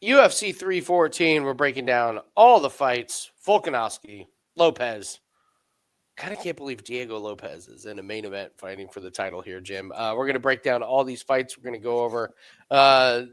UFC 314, we're breaking down all the fights. Volkanovski, Lopes. Kind of can't believe Diego Lopes is in a main event fighting for the title here, Jim. We're going to break down all these fights. We're going to go over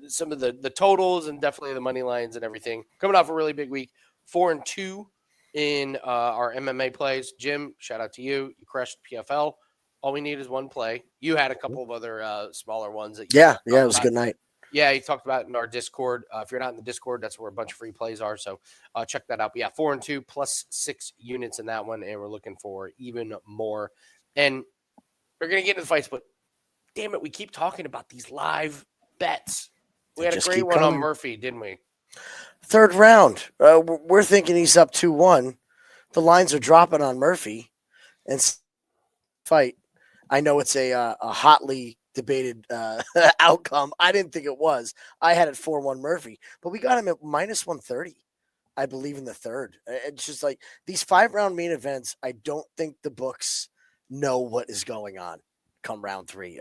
some of the totals and definitely the money lines and everything. Coming off a really big week, 4-2 in our MMA plays. Jim, shout out to you. You crushed PFL. All we need is one play. You had a couple of other smaller ones that it was a good night. Yeah, you talked about it in our Discord. If you're not in the Discord, that's where a bunch of free plays are. So check that out. But yeah, 4-2 plus 6 units in that one, and we're looking for even more. And we're gonna get into the fights, but damn it, we keep talking about these live bets. We had a great one on Murphy, didn't we? Third round. We're thinking he's up 2-1. The lines are dropping on Murphy, and fight. I know it's a hotly debated outcome. I didn't think it was. I had it 4-1 Murphy, but we got him at minus 130, I believe, in the third. It's just like these 5-round main events, I don't think the books know what is going on come round 3.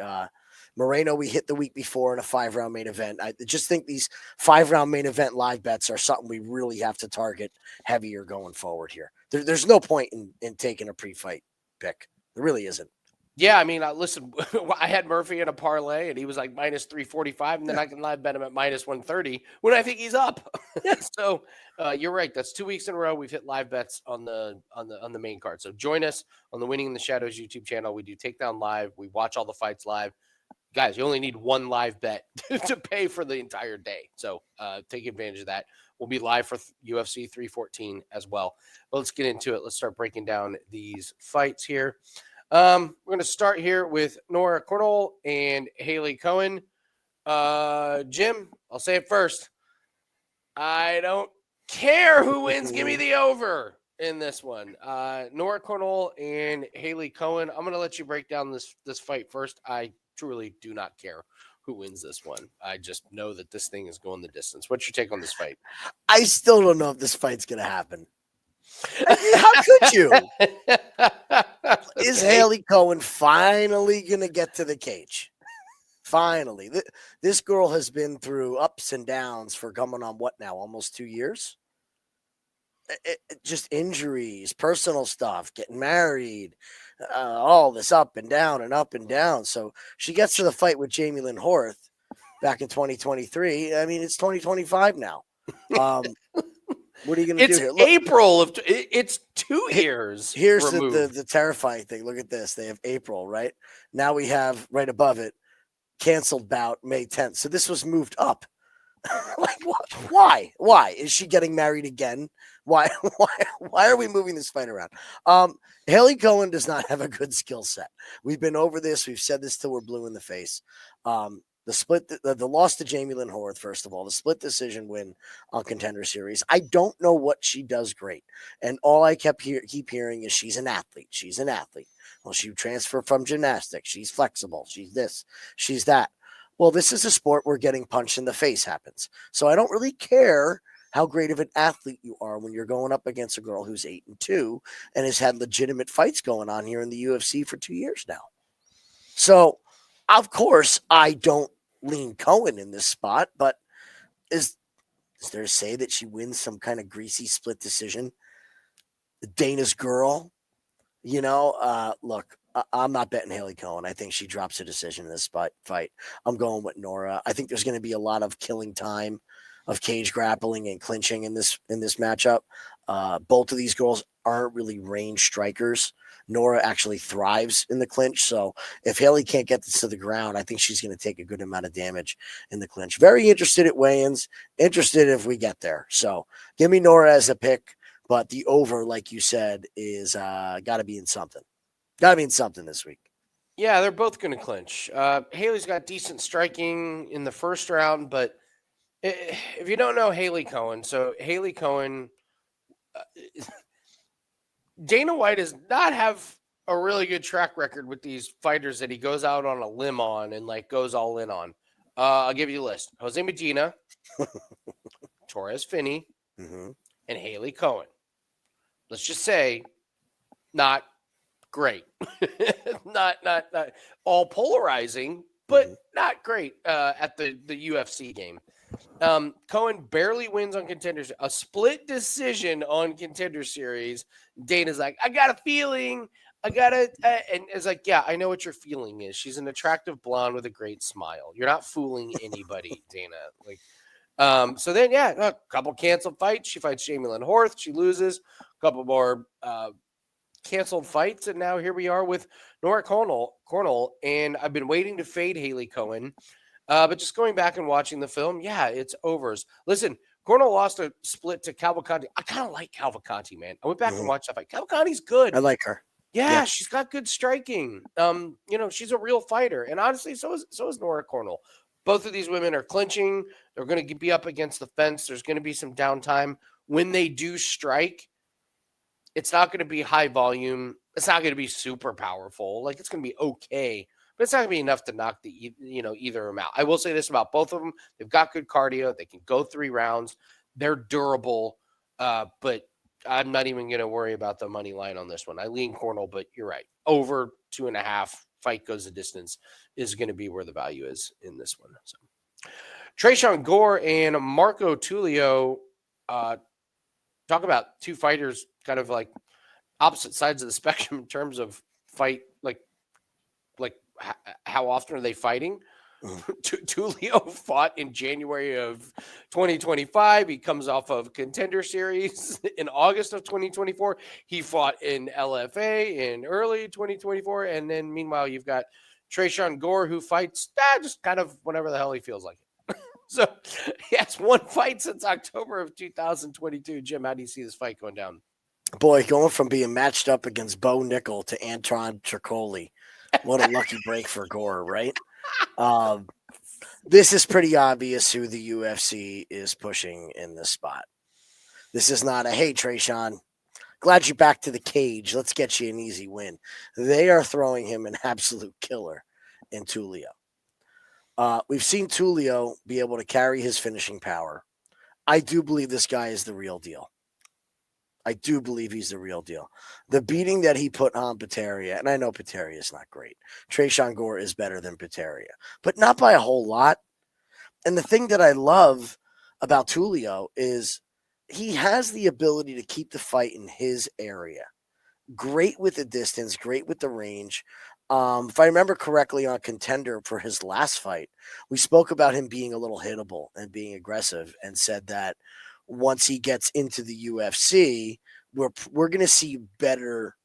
Moreno, we hit the week before in a 5-round main event. I just think these 5-round main event live bets are something we really have to target heavier going forward here. There's no point in taking a pre-fight pick. There really isn't. Yeah, I mean, listen, I had Murphy in a parlay, and he was like minus 345, and then I can live bet him at minus 130 when I think he's up. So you're right. That's 2 weeks in a row we've hit live bets on the main card. So join us on the Winning in the Shadows YouTube channel. We do Takedown Live. We watch all the fights live. Guys, you only need one live bet to pay for the entire day. So take advantage of that. We'll be live for UFC 314 as well. But let's get into it. Let's start breaking down these fights here. We're going to start here with Nora Cornolle and Hailey Cowan. Jim, I'll say it first. I don't care who wins. Give me the over in this one. Nora Cornolle and Hailey Cowan. I'm going to let you break down this fight first. I truly do not care who wins this one. I just know that this thing is going the distance. What's your take on this fight? I still don't know if this fight's going to happen. How could you? Is Hailey Cowan finally going to get to the cage? Finally. This girl has been through ups and downs for coming on what now? Almost 2 years? Just injuries, personal stuff, getting married, all this up and down and up and down. So she gets to the fight with Jamie Lynn Horth back in 2023. I mean, it's 2025 now. What are you going to do here? Look, April of it's 2 years. Here's the terrifying thing. Look at this. They have April, right? Now we have right above it canceled bout May 10th. So this was moved up. Like what? Why is she getting married again? Why are we moving this fight around? Hailey Cowan does not have a good skill set. We've been over this. We've said this till we're blue in the face. The split, the loss to Jamie Lynn Horth, first of all, the split decision win on Contender Series. I don't know what she does great. And all I keep hearing is she's an athlete. She's an athlete. Well, she transferred from gymnastics. She's flexible. She's this. She's that. Well, this is a sport where getting punched in the face happens. So I don't really care how great of an athlete you are when you're going up against a girl who's 8-2 and has had legitimate fights going on here in the UFC for 2 years now. So, of course, I don't lean Cowan in this spot, but is there a say that she wins some kind of greasy split decision? Dana's girl, look, I'm not betting Hailey Cowan. I think she drops a decision in this fight. I'm going with Nora. I think there's going to be a lot of killing time of cage grappling and clinching in this matchup. Both of these girls aren't really range strikers. Nora actually thrives in the clinch. So if Hailey can't get this to the ground, I think she's going to take a good amount of damage in the clinch. Very interested at weigh-ins. Interested if we get there. So give me Nora as a pick, but the over, like you said, is got to be in something. Got to be in something this week. Yeah, they're both going to clinch. Hailey's got decent striking in the first round, but if you don't know Hailey Cowan, so Hailey Cowan, Dana White does not have a really good track record with these fighters that he goes out on a limb on and goes all in on. I'll give you a list: Jose Medina, Torres Finney, and Hailey Cowan. Let's just say, not great, not all polarizing, but not great at the UFC game. Cowan barely wins on Contender. A split decision on Contender Series. Dana's like, I got a feeling. And it's like, yeah, I know what your feeling is. She's an attractive blonde with a great smile. You're not fooling anybody, Dana. So then, yeah, a couple canceled fights. She fights Jamie Lynn Horth. She loses. A couple more canceled fights. And now here we are with Nora Cornolle. And I've been waiting to fade Hailey Cowan. But just going back and watching the film, yeah, it's overs. Listen, Cornolle lost a split to Cavalcanti. I kind of like Cavalcanti, man. I went back and watched that fight. Cavalcanti's good. I like her. Yeah, she's got good striking. She's a real fighter. And honestly, so is Nora Cornolle. Both of these women are clinching. They're going to be up against the fence. There's going to be some downtime. When they do strike, it's not going to be high volume. It's not going to be super powerful. Like, it's going to be okay. But it's not going to be enough to knock either of them out. I will say this about both of them. They've got good cardio. They can go 3 rounds. They're durable. But I'm not even going to worry about the money line on this one. I lean Cornolle, but you're right. Over 2.5, fight goes the distance is going to be where the value is in this one. So, Tresean Gore and Marco Tulio, talk about 2 fighters kind of like opposite sides of the spectrum in terms of fight, like how often are they fighting? Tulio fought in January of 2025. He comes off of Contender Series in August of 2024. He fought in LFA in early 2024. And then meanwhile, you've got Tresean Gore, who fights just kind of whenever the hell he feels like it. So he has 1 fight since October of 2022. Jim, how do you see this fight going down? Boy, going from being matched up against Bo Nickel to Anton Tricoli. What a lucky break for Gore, right? This is pretty obvious who the UFC is pushing in this spot. This is not a, hey, Tresean, glad you're back to the cage. Let's get you an easy win. They are throwing him an absolute killer in Tulio. We've seen Tulio be able to carry his finishing power. I do believe this guy is the real deal. I do believe he's the real deal. The beating that he put on Pitbull, and I know Pitbull is not great. Tresean Gore is better than Pitbull, but not by a whole lot. And the thing that I love about Tulio is he has the ability to keep the fight in his area. Great with the distance, great with the range. If I remember correctly on Contender for his last fight, we spoke about him being a little hittable and being aggressive and said that once he gets into the UFC, we're going to see better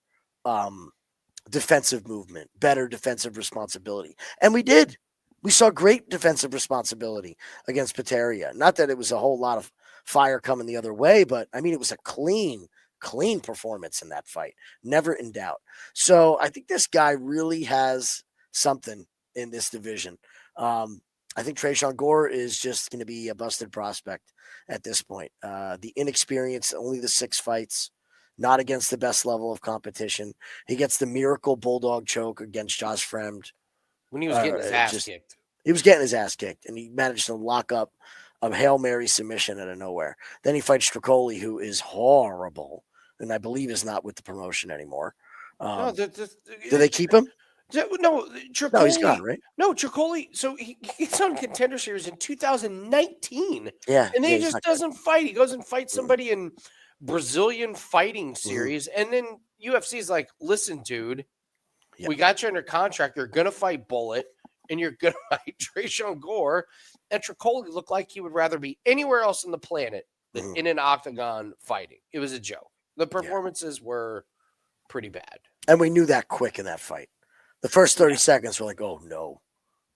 defensive movement, better defensive responsibility. And we did. We saw great defensive responsibility against Pitbull. Not that it was a whole lot of fire coming the other way, but I mean, it was a clean performance in that fight. Never in doubt. So I think this guy really has something in this division. I think Tresean Gore is just going to be a busted prospect at this point. The inexperience, only the 6 fights, not against the best level of competition. He gets the miracle bulldog choke against Josh Fremd. When he was getting his ass kicked. He was getting his ass kicked, and he managed to lock up a Hail Mary submission out of nowhere. Then he fights Tricoli, who is horrible, and I believe is not with the promotion anymore. Do they keep him? No, Tricoli. No, he's gone, right? No, Tricoli. So he's on Contender Series in 2019. Yeah. And then he just doesn't fight. He goes and fights somebody in Brazilian Fighting Series. And then UFC's like, listen, dude, we got you under contract. You're going to fight Bullet, and you're going to fight Tresean Gore. And Tricoli looked like he would rather be anywhere else on the planet than in an octagon fighting. It was a joke. The performances were pretty bad. And we knew that quick in that fight. The first 30 seconds were like, oh, no.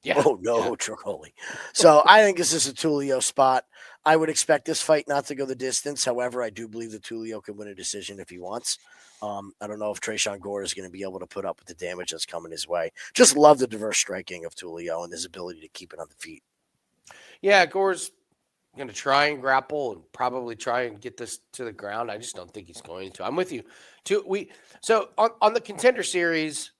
Yeah. Oh, no, Tricoli. So I think this is a Tulio spot. I would expect this fight not to go the distance. However, I do believe that Tulio can win a decision if he wants. I don't know if Tresean Gore is going to be able to put up with the damage that's coming his way. Just love the diverse striking of Tulio and his ability to keep it on the feet. Yeah, Gore's going to try and grapple and probably try and get this to the ground. I just don't think he's going to. I'm with you. So on the Contender Series,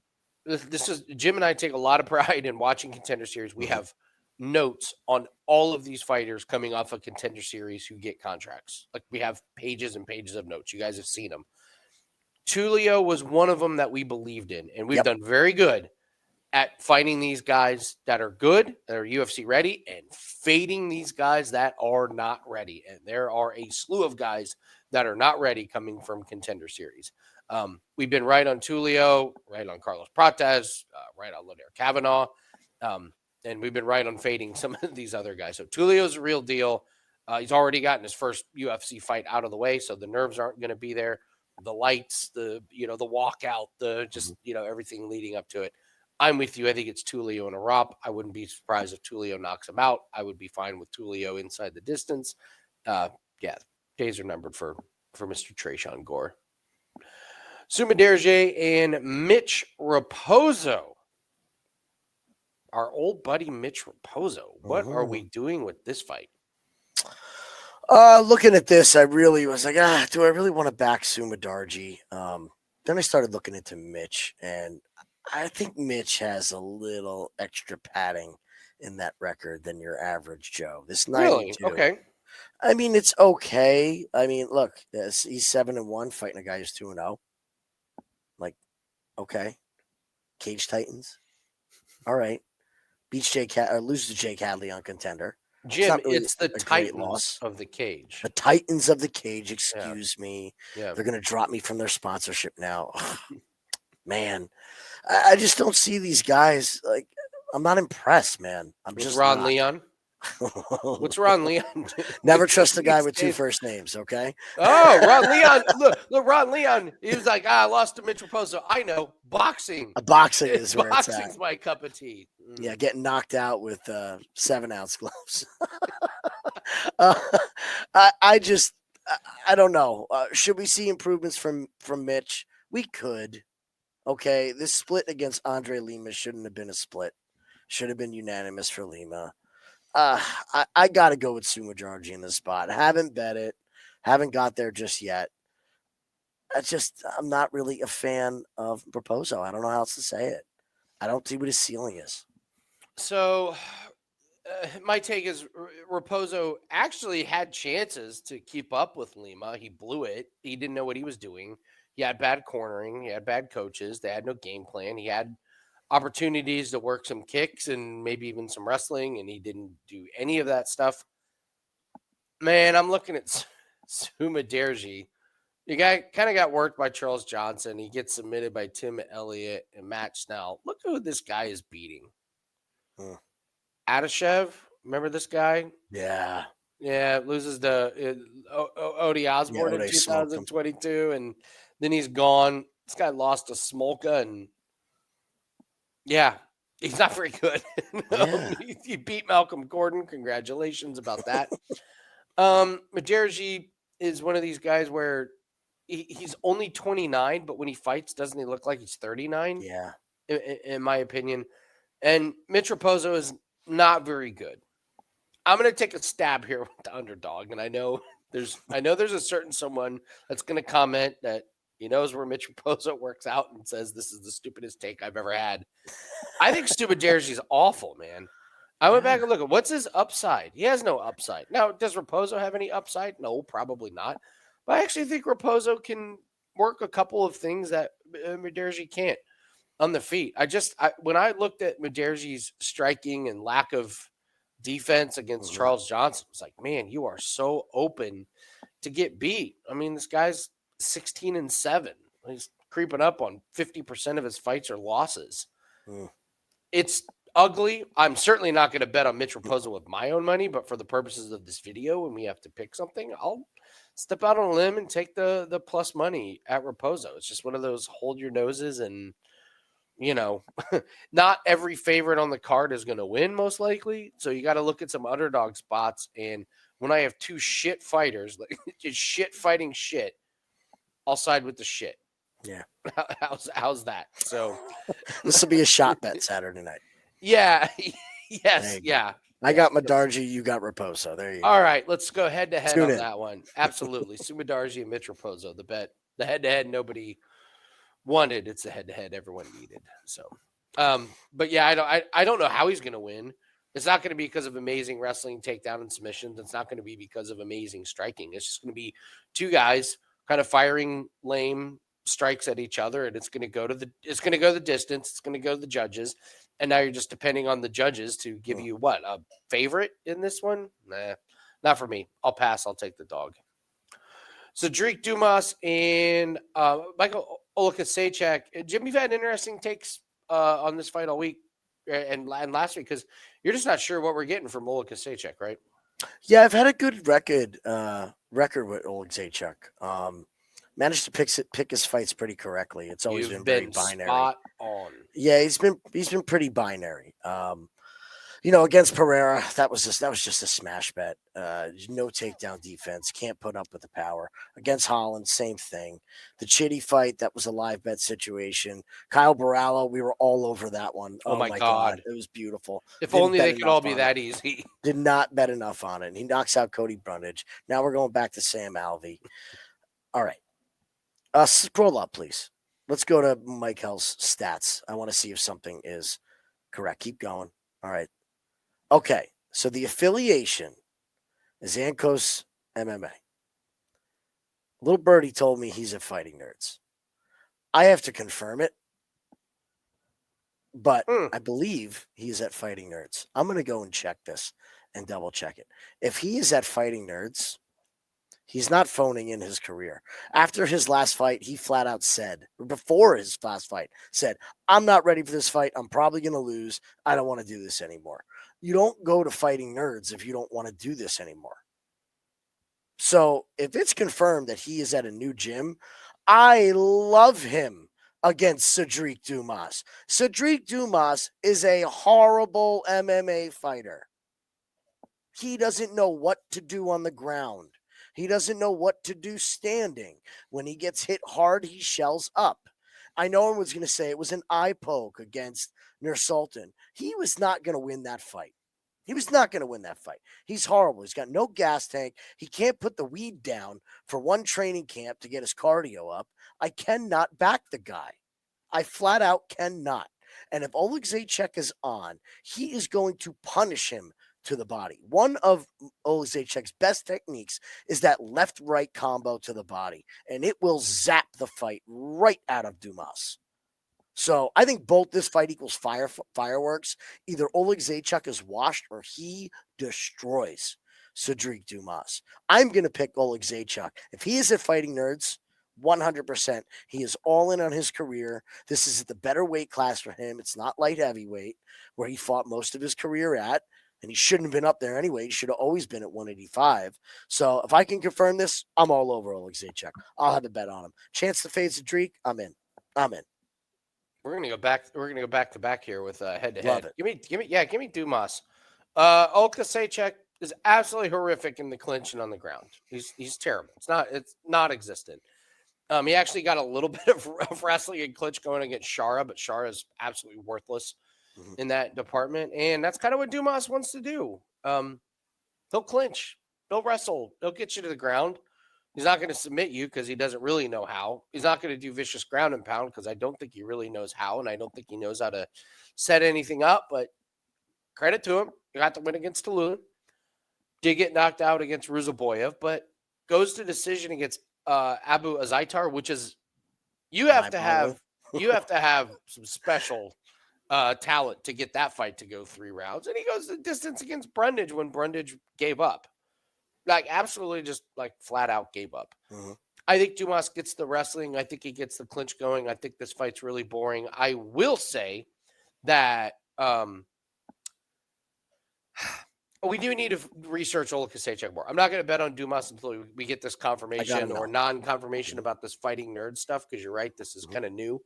this is Jim and I take a lot of pride in watching Contender Series. We have notes on all of these fighters coming off a Contender Series who get contracts. Like, we have pages and pages of notes. You guys have seen them. Tulio was one of them that we believed in, and we've done very good at finding these guys that are good, that are UFC ready, and fading these guys that are not ready. And there are a slew of guys that are not ready coming from Contender Series. We've been right on Tulio, right on Carlos Prates, right on Lodair Kavanaugh, and we've been right on fading some of these other guys. So Tulio's a real deal. He's already gotten his first UFC fight out of the way, so the nerves aren't going to be there. The lights, the walkout, everything leading up to it. I'm with you. I think it's Tulio and a Rop. I wouldn't be surprised if Tulio knocks him out. I would be fine with Tulio inside the distance. Days are numbered for Mr. Tresean Gore. Sumadaerji and Mitch Raposo. Our old buddy Mitch Raposo. What are we doing with this fight? Looking at this, I really was like, do I really want to back Sumadaerji? Then I started looking into Mitch, and I think Mitch has a little extra padding in that record than your average Joe. This 92. Really? Okay. I mean, it's okay. I mean, look, he's 7-1 fighting a guy who's 2-0. Like, okay. Cage Titans. All right. Loses to Jake Hadley on Contender. Jim, it's the Titans of the cage. The Titans of the cage, excuse me. Yeah. They're going to drop me from their sponsorship now. Man, I just don't see these guys. Like, I'm not impressed, man. I'm just Ron not. Leon. What's Ron Leon doing? Never trust a guy with two first names, okay? Oh, Ron Leon. Look, Ron Leon. He was like, I lost to Mitch Raposo. I know. Boxing. Boxing is where it's at. Boxing's my cup of tea. Yeah, getting knocked out with 7-ounce gloves. I don't know. Should we see improvements from Mitch? We could. Okay, this split against Andre Lima shouldn't have been a split. Should have been unanimous for Lima. I got to go with Sumadaerji in this spot. Haven't bet it. Haven't got there just yet. I'm not really a fan of Raposo. I don't know how else to say it. I don't see what his ceiling is. So my take is Raposo actually had chances to keep up with Lima. He blew it. He didn't know what he was doing. He had bad cornering. He had bad coaches. They had no game plan. He had opportunities to work some kicks and maybe even some wrestling, and he didn't do any of that stuff. Man, I'm looking at Sumadaerji. The guy kind of got worked by Charles Johnson. He gets submitted by Tim Elliott and Matt Snell. Look who this guy is beating. Adashev, remember this guy? Yeah. Yeah, loses to Odie Osborne in 2022, and then he's gone. This guy lost to Smolka, and yeah, he's not very good. He beat Malcolm Gordon. Congratulations about that. Sumadaerji is one of these guys where he's only 29, but when he fights, doesn't he look like he's 39? Yeah. In my opinion. And Mitch Raposo is not very good. I'm going to take a stab here with the underdog, and I know there's a certain someone that's going to comment that he knows where Mitch Raposo works out and says this is the stupidest take I've ever had. I think Sumadaerji is awful, man. I went back and looked at what's his upside. He has no upside. Now, does Raposo have any upside? No, probably not. But I actually think Raposo can work a couple of things that Sumadaerji can't on the feet. When I looked at Sumadaerji's striking and lack of defense against Charles Johnson, I was like, man, you are so open to get beat. I mean, this guy's 16-7. He's creeping up on 50% of his fights are losses. It's ugly. I'm certainly not going to bet on Mitch Raposo with my own money, but for the purposes of this video, when we have to pick something, I'll step out on a limb and take the plus money at Raposo. It's just one of those hold your noses and, not every favorite on the card is going to win most likely. So you got to look at some underdog spots. And when I have two shit fighters, like just shit fighting shit, I'll side with the shit. Yeah. How's that? So this will be a shot bet Saturday night. Yeah. Yes. Yeah. I got Sumadaerji. You got Raposo. There you go. All right. Let's go head to head on that one. Absolutely. Sumadaerji and Mitch Raposo. The bet, the head to head, nobody wanted. It's the head to head everyone needed. So, but yeah, I don't know how he's going to win. It's not going to be because of amazing wrestling, takedown, and submissions. It's not going to be because of amazing striking. It's just going to be two guys kind of firing lame strikes at each other, and it's going to go the distance. It's going to go to the judges, and now you're just depending on the judges to give you what, a favorite in this one. Nah, not for me. I'll pass. I'll take the dog. Sedriques, Dumas, and Michael Oleksiejcuk. Jim, you've had interesting takes on this fight all week and last week, because you're just not sure what we're getting from Oleksiejcuk, right? Yeah, I've had a good record with Oleksiejcuk. Managed to pick his fights pretty correctly. It's always been very binary. Spot on. Yeah, he's been pretty binary. Against Pereira, that was just a smash bet. No takedown defense, can't put up with the power. Against Holland, same thing. The Chitty fight, that was a live bet situation. Kyle Barallo, we were all over that one. Oh my God. It was beautiful. If only they could all be that easy. Did not bet enough on it. He knocks out Cody Brundage. Now we're going back to Sam Alvey. All right. Scroll up, please. Let's go to Mike Hell's stats. I want to see if something is correct. Keep going. All right. Okay. So the affiliation is Ankos MMA. Little Birdie told me he's at Fighting Nerds. I have to confirm it, but I believe he's at Fighting Nerds. I'm going to go and check this and double check it. If he is at Fighting Nerds, he's not phoning in his career. After his last fight, he flat out said, before his last fight, said, I'm not ready for this fight. I'm probably going to lose. I don't want to do this anymore. You don't go to Fighting Nerds if you don't want to do this anymore. So if it's confirmed that he is at a new gym, I love him against Sedriques Dumas. Sedriques Dumas is a horrible MMA fighter. He doesn't know what to do on the ground. He doesn't know what to do standing. When he gets hit hard, he shells up. I know one was going to say it was an eye poke against Nursultan. He was not going to win that fight. He's horrible. He's got no gas tank. He can't put the weed down for one training camp to get his cardio up. I cannot back the guy. I flat out cannot. And if Oleksiejcuk is on, he is going to punish him to the body. One of Oleksiejczuk's best techniques is that left-right combo to the body, and it will zap the fight right out of Dumas. So I think both this fight equals fireworks. Either Oleksiejcuk is washed or he destroys Sedriques Dumas. I'm going to pick Oleksiejcuk. If he is at Fighting Nerds, 100%, he is all in on his career. This is the better weight class for him. It's not light heavyweight, where he fought most of his career at. And he shouldn't have been up there anyway. He should have always been at 185. So if I can confirm this, I'm all over Oleksiejcuk. I'll have a bet on him. Chance to fade Sedriques, I'm in. We're gonna go back. We're gonna go back to back here with head to Love head. it. Give me Dumas. Oleksiejcuk is absolutely horrific in the clinch and on the ground. He's terrible. It's not existent. He actually got a little bit of wrestling and clinch going against Shara, but Shara is absolutely worthless in that department, and that's kind of what Dumas wants to do. He'll clinch, he'll wrestle, he'll get you to the ground. He's not going to submit you because he doesn't really know how. He's not going to do vicious ground and pound because I don't think he really knows how, and I don't think he knows how to set anything up. But credit to him, he got the win against Tulio. Did get knocked out against Ruzaboyev, but goes to decision against Abu Azaitar, which is you have to have some special talent to get that fight to go 3 rounds. And he goes the distance against Brundage when Brundage gave up. Like, absolutely just, like, flat out gave up. I think Dumas gets the wrestling. I think he gets the clinch going. I think this fight's really boring. I will say that we do need to research Oleksiejcuk more. I'm not going to bet on Dumas until we get this confirmation or non-confirmation about this Fighting Nerd stuff, because you're right, this is kind of new.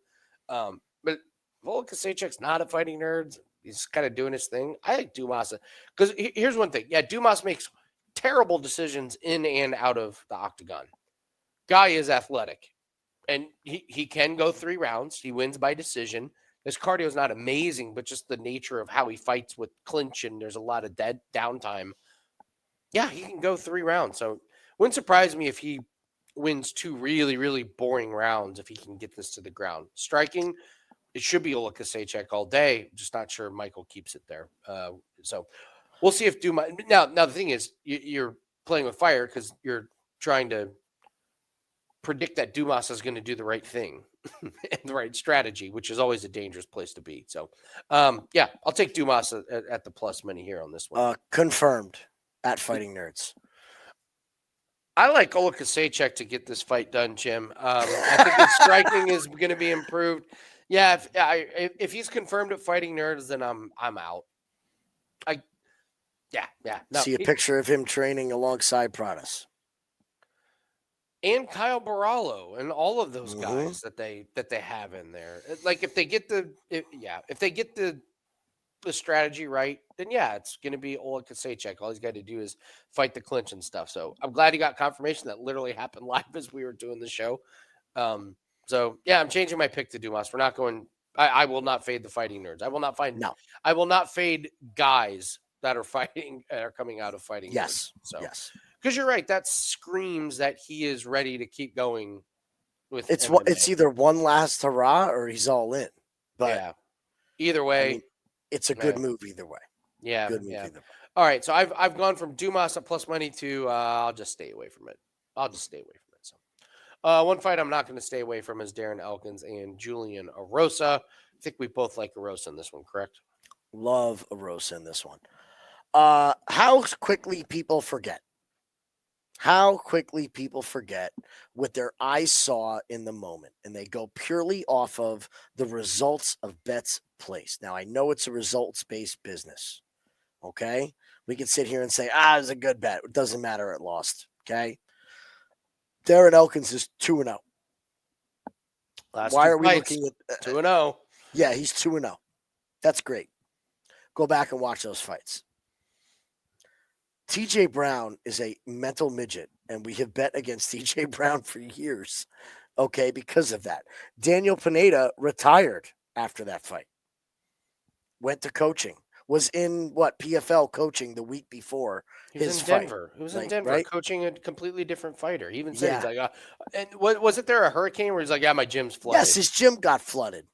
But Oleksiejczuk's not a Fighting Nerd. He's kind of doing his thing. I like Dumas. Because here's one thing. Yeah, Dumas makes terrible decisions in and out of the octagon. Guy is athletic, and he can go 3 rounds. He wins by decision. His cardio is not amazing, but just the nature of how he fights with clinch and there's a lot of dead downtime. Yeah, he can go 3 rounds. So wouldn't surprise me if he wins 2 really, really boring rounds if he can get this to the ground. Striking, it should be Oleksiejcuk all day. Just not sure Michael keeps it there. So we'll see if Dumas. Now the thing is, you're playing with fire because you're trying to predict that Dumas is going to do the right thing and the right strategy, which is always a dangerous place to be. So, yeah, I'll take Dumas at the plus money here on this one. Confirmed at Fighting Nerds. I like Oleksiejcuk to get this fight done, Jim. I think his striking is going to be improved. Yeah, if he's confirmed at Fighting Nerds, then I'm out. No. See a picture of him training alongside Pradas. And Kyle Barallo and all of those guys that they have in there. Like if they get the strategy right, then yeah, it's going to be Oleksiejcuk. All he's got to do is fight the clinch and stuff. So I'm glad he got confirmation that literally happened live as we were doing the show. So yeah, I'm changing my pick to Dumas. We're not going. I will not fade the Fighting Nerds. I will not I will not fade guys that are fighting are coming out of Fighting Nerds. So yes. Because you're right, that screams that he is ready to keep going with it's MMA. It's either one last hurrah or he's all in. But yeah, either way, I mean, it's a good move either way. Yeah, good move either way. All right, so I've gone from Dumas at plus money to I'll just stay away from it. So one fight I'm not going to stay away from is Darren Elkins and Julian Erosa. I think we both like Erosa in this one, correct? Love Erosa in this one. How quickly people forget. How quickly people forget what their eyes saw in the moment, and they go purely off of the results of bets placed. Now, I know it's a results-based business, okay? We can sit here and say, it was a good bet. It doesn't matter, it lost, okay? Darren Elkins is 2-0. Why are we looking at 2-0? Yeah, he's 2-0. That's great. Go back and watch those fights. TJ Brown is a mental midget, and we have bet against TJ Brown for years, okay, because of that. Daniel Pineda retired after that fight, went to coaching, was in PFL coaching the week before his fight. He was in Denver coaching a completely different fighter. He even said, he's like, and wasn't there a hurricane where he's like, my gym's flooded? Yes, his gym got flooded.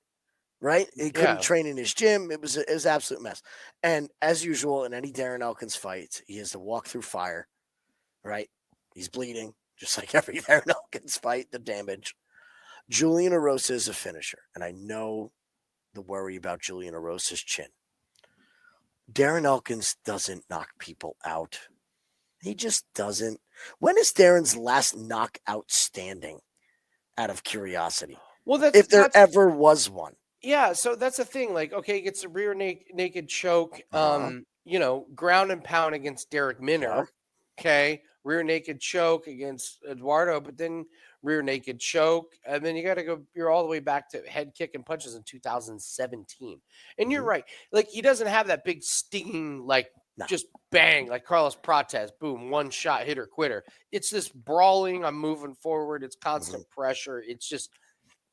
Right? He couldn't train in his gym. It was an absolute mess. And as usual, in any Darren Elkins fight, he has to walk through fire, right? He's bleeding, just like every Darren Elkins fight, the damage. Julian Erosa is a finisher, and I know the worry about Julian Erosa's chin. Darren Elkins doesn't knock people out. He just doesn't. When is Darren's last knockout standing, out of curiosity? Well, if there ever was one. Yeah, so that's the thing. Like, okay, he gets a rear naked choke, ground and pound against Derek Minner. Okay, rear naked choke against Eduardo, but then rear naked choke, and then you got to go. You're all the way back to head kick and punches in 2017. And you're right. Like, he doesn't have that big stinging, just bang, like Carlos Prates, boom, one shot hitter quitter. It's this brawling. I'm moving forward. It's constant pressure. It's just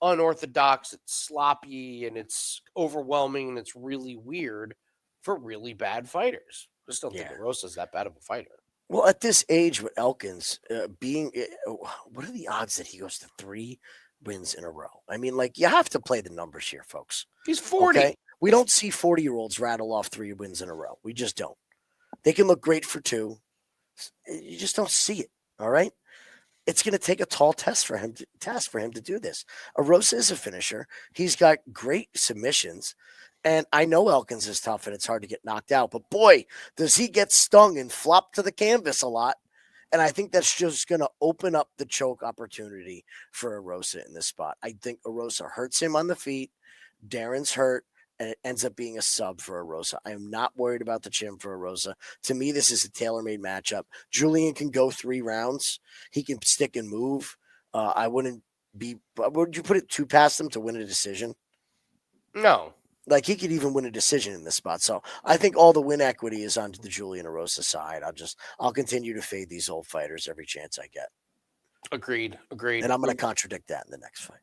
unorthodox, it's sloppy, and it's overwhelming, and it's really weird for really bad fighters. I just don't think Erosa's that bad of a fighter. Well, at this age with Elkins what are the odds that he goes to 3 wins in a row? I mean, you have to play the numbers here, folks. He's 40. Okay? We don't see 40-year-olds rattle off 3 wins in a row. We just don't. They can look great for 2. You just don't see it, all right? It's going to take a tall task for him to do this. Erosa is a finisher. He's got great submissions. And I know Elkins is tough and it's hard to get knocked out. But boy, does he get stung and flop to the canvas a lot. And I think that's just going to open up the choke opportunity for Erosa in this spot. I think Erosa hurts him on the feet. Darren's hurt. And it ends up being a sub for Erosa. I am not worried about the chin for Erosa. To me, this is a tailor-made matchup. Julian can go 3 rounds. He can stick and move. Would you put it too past him to win a decision? No. He could even win a decision in this spot. So I think all the win equity is on the Julian Erosa side. I'll continue to fade these old fighters every chance I get. Agreed. And I'm going to contradict that in the next fight.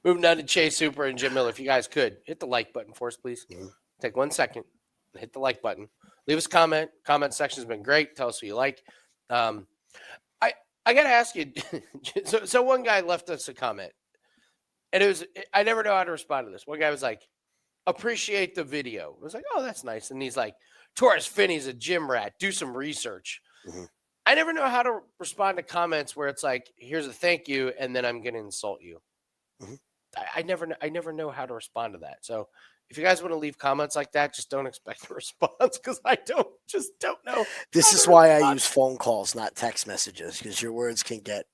Moving on to Chase Super and Jim Miller. If you guys could, hit the like button for us, please. Take 1 second. Hit the like button. Leave us a comment. Comment section has been great. Tell us who you like. I got to ask you. So one guy left us a comment. And I never know how to respond to this. One guy was like, appreciate the video. I was like, oh, that's nice. And he's like, Torres Finney's a gym rat. Do some research. I never know how to respond to comments where it's like, here's a thank you, and then I'm going to insult you. Mhm. I never know how to respond to that. So if you guys want to leave comments like that, just don't expect a response because I don't know. This how is to why I respond. use phone calls, not text messages, because your words can get.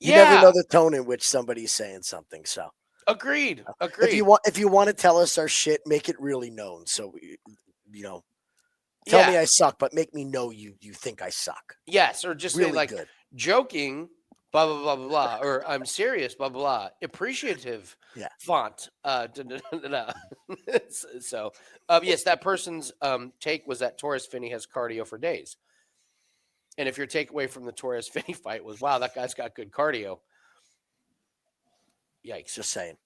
You Yeah, never know the tone in which somebody's saying something. So agreed. if you want to tell us our shit, make it really known. So tell me I suck, but make me know you think I suck. Yes, or just Really say like good. joking, blah blah blah blah blah, or I'm serious, blah blah blah. Appreciative Yeah. font. So, yes, that person's take was that Torres Finney has cardio for days, and if your takeaway from the Torres Finney fight was, wow, that guy's got good cardio. Yikes! Just saying.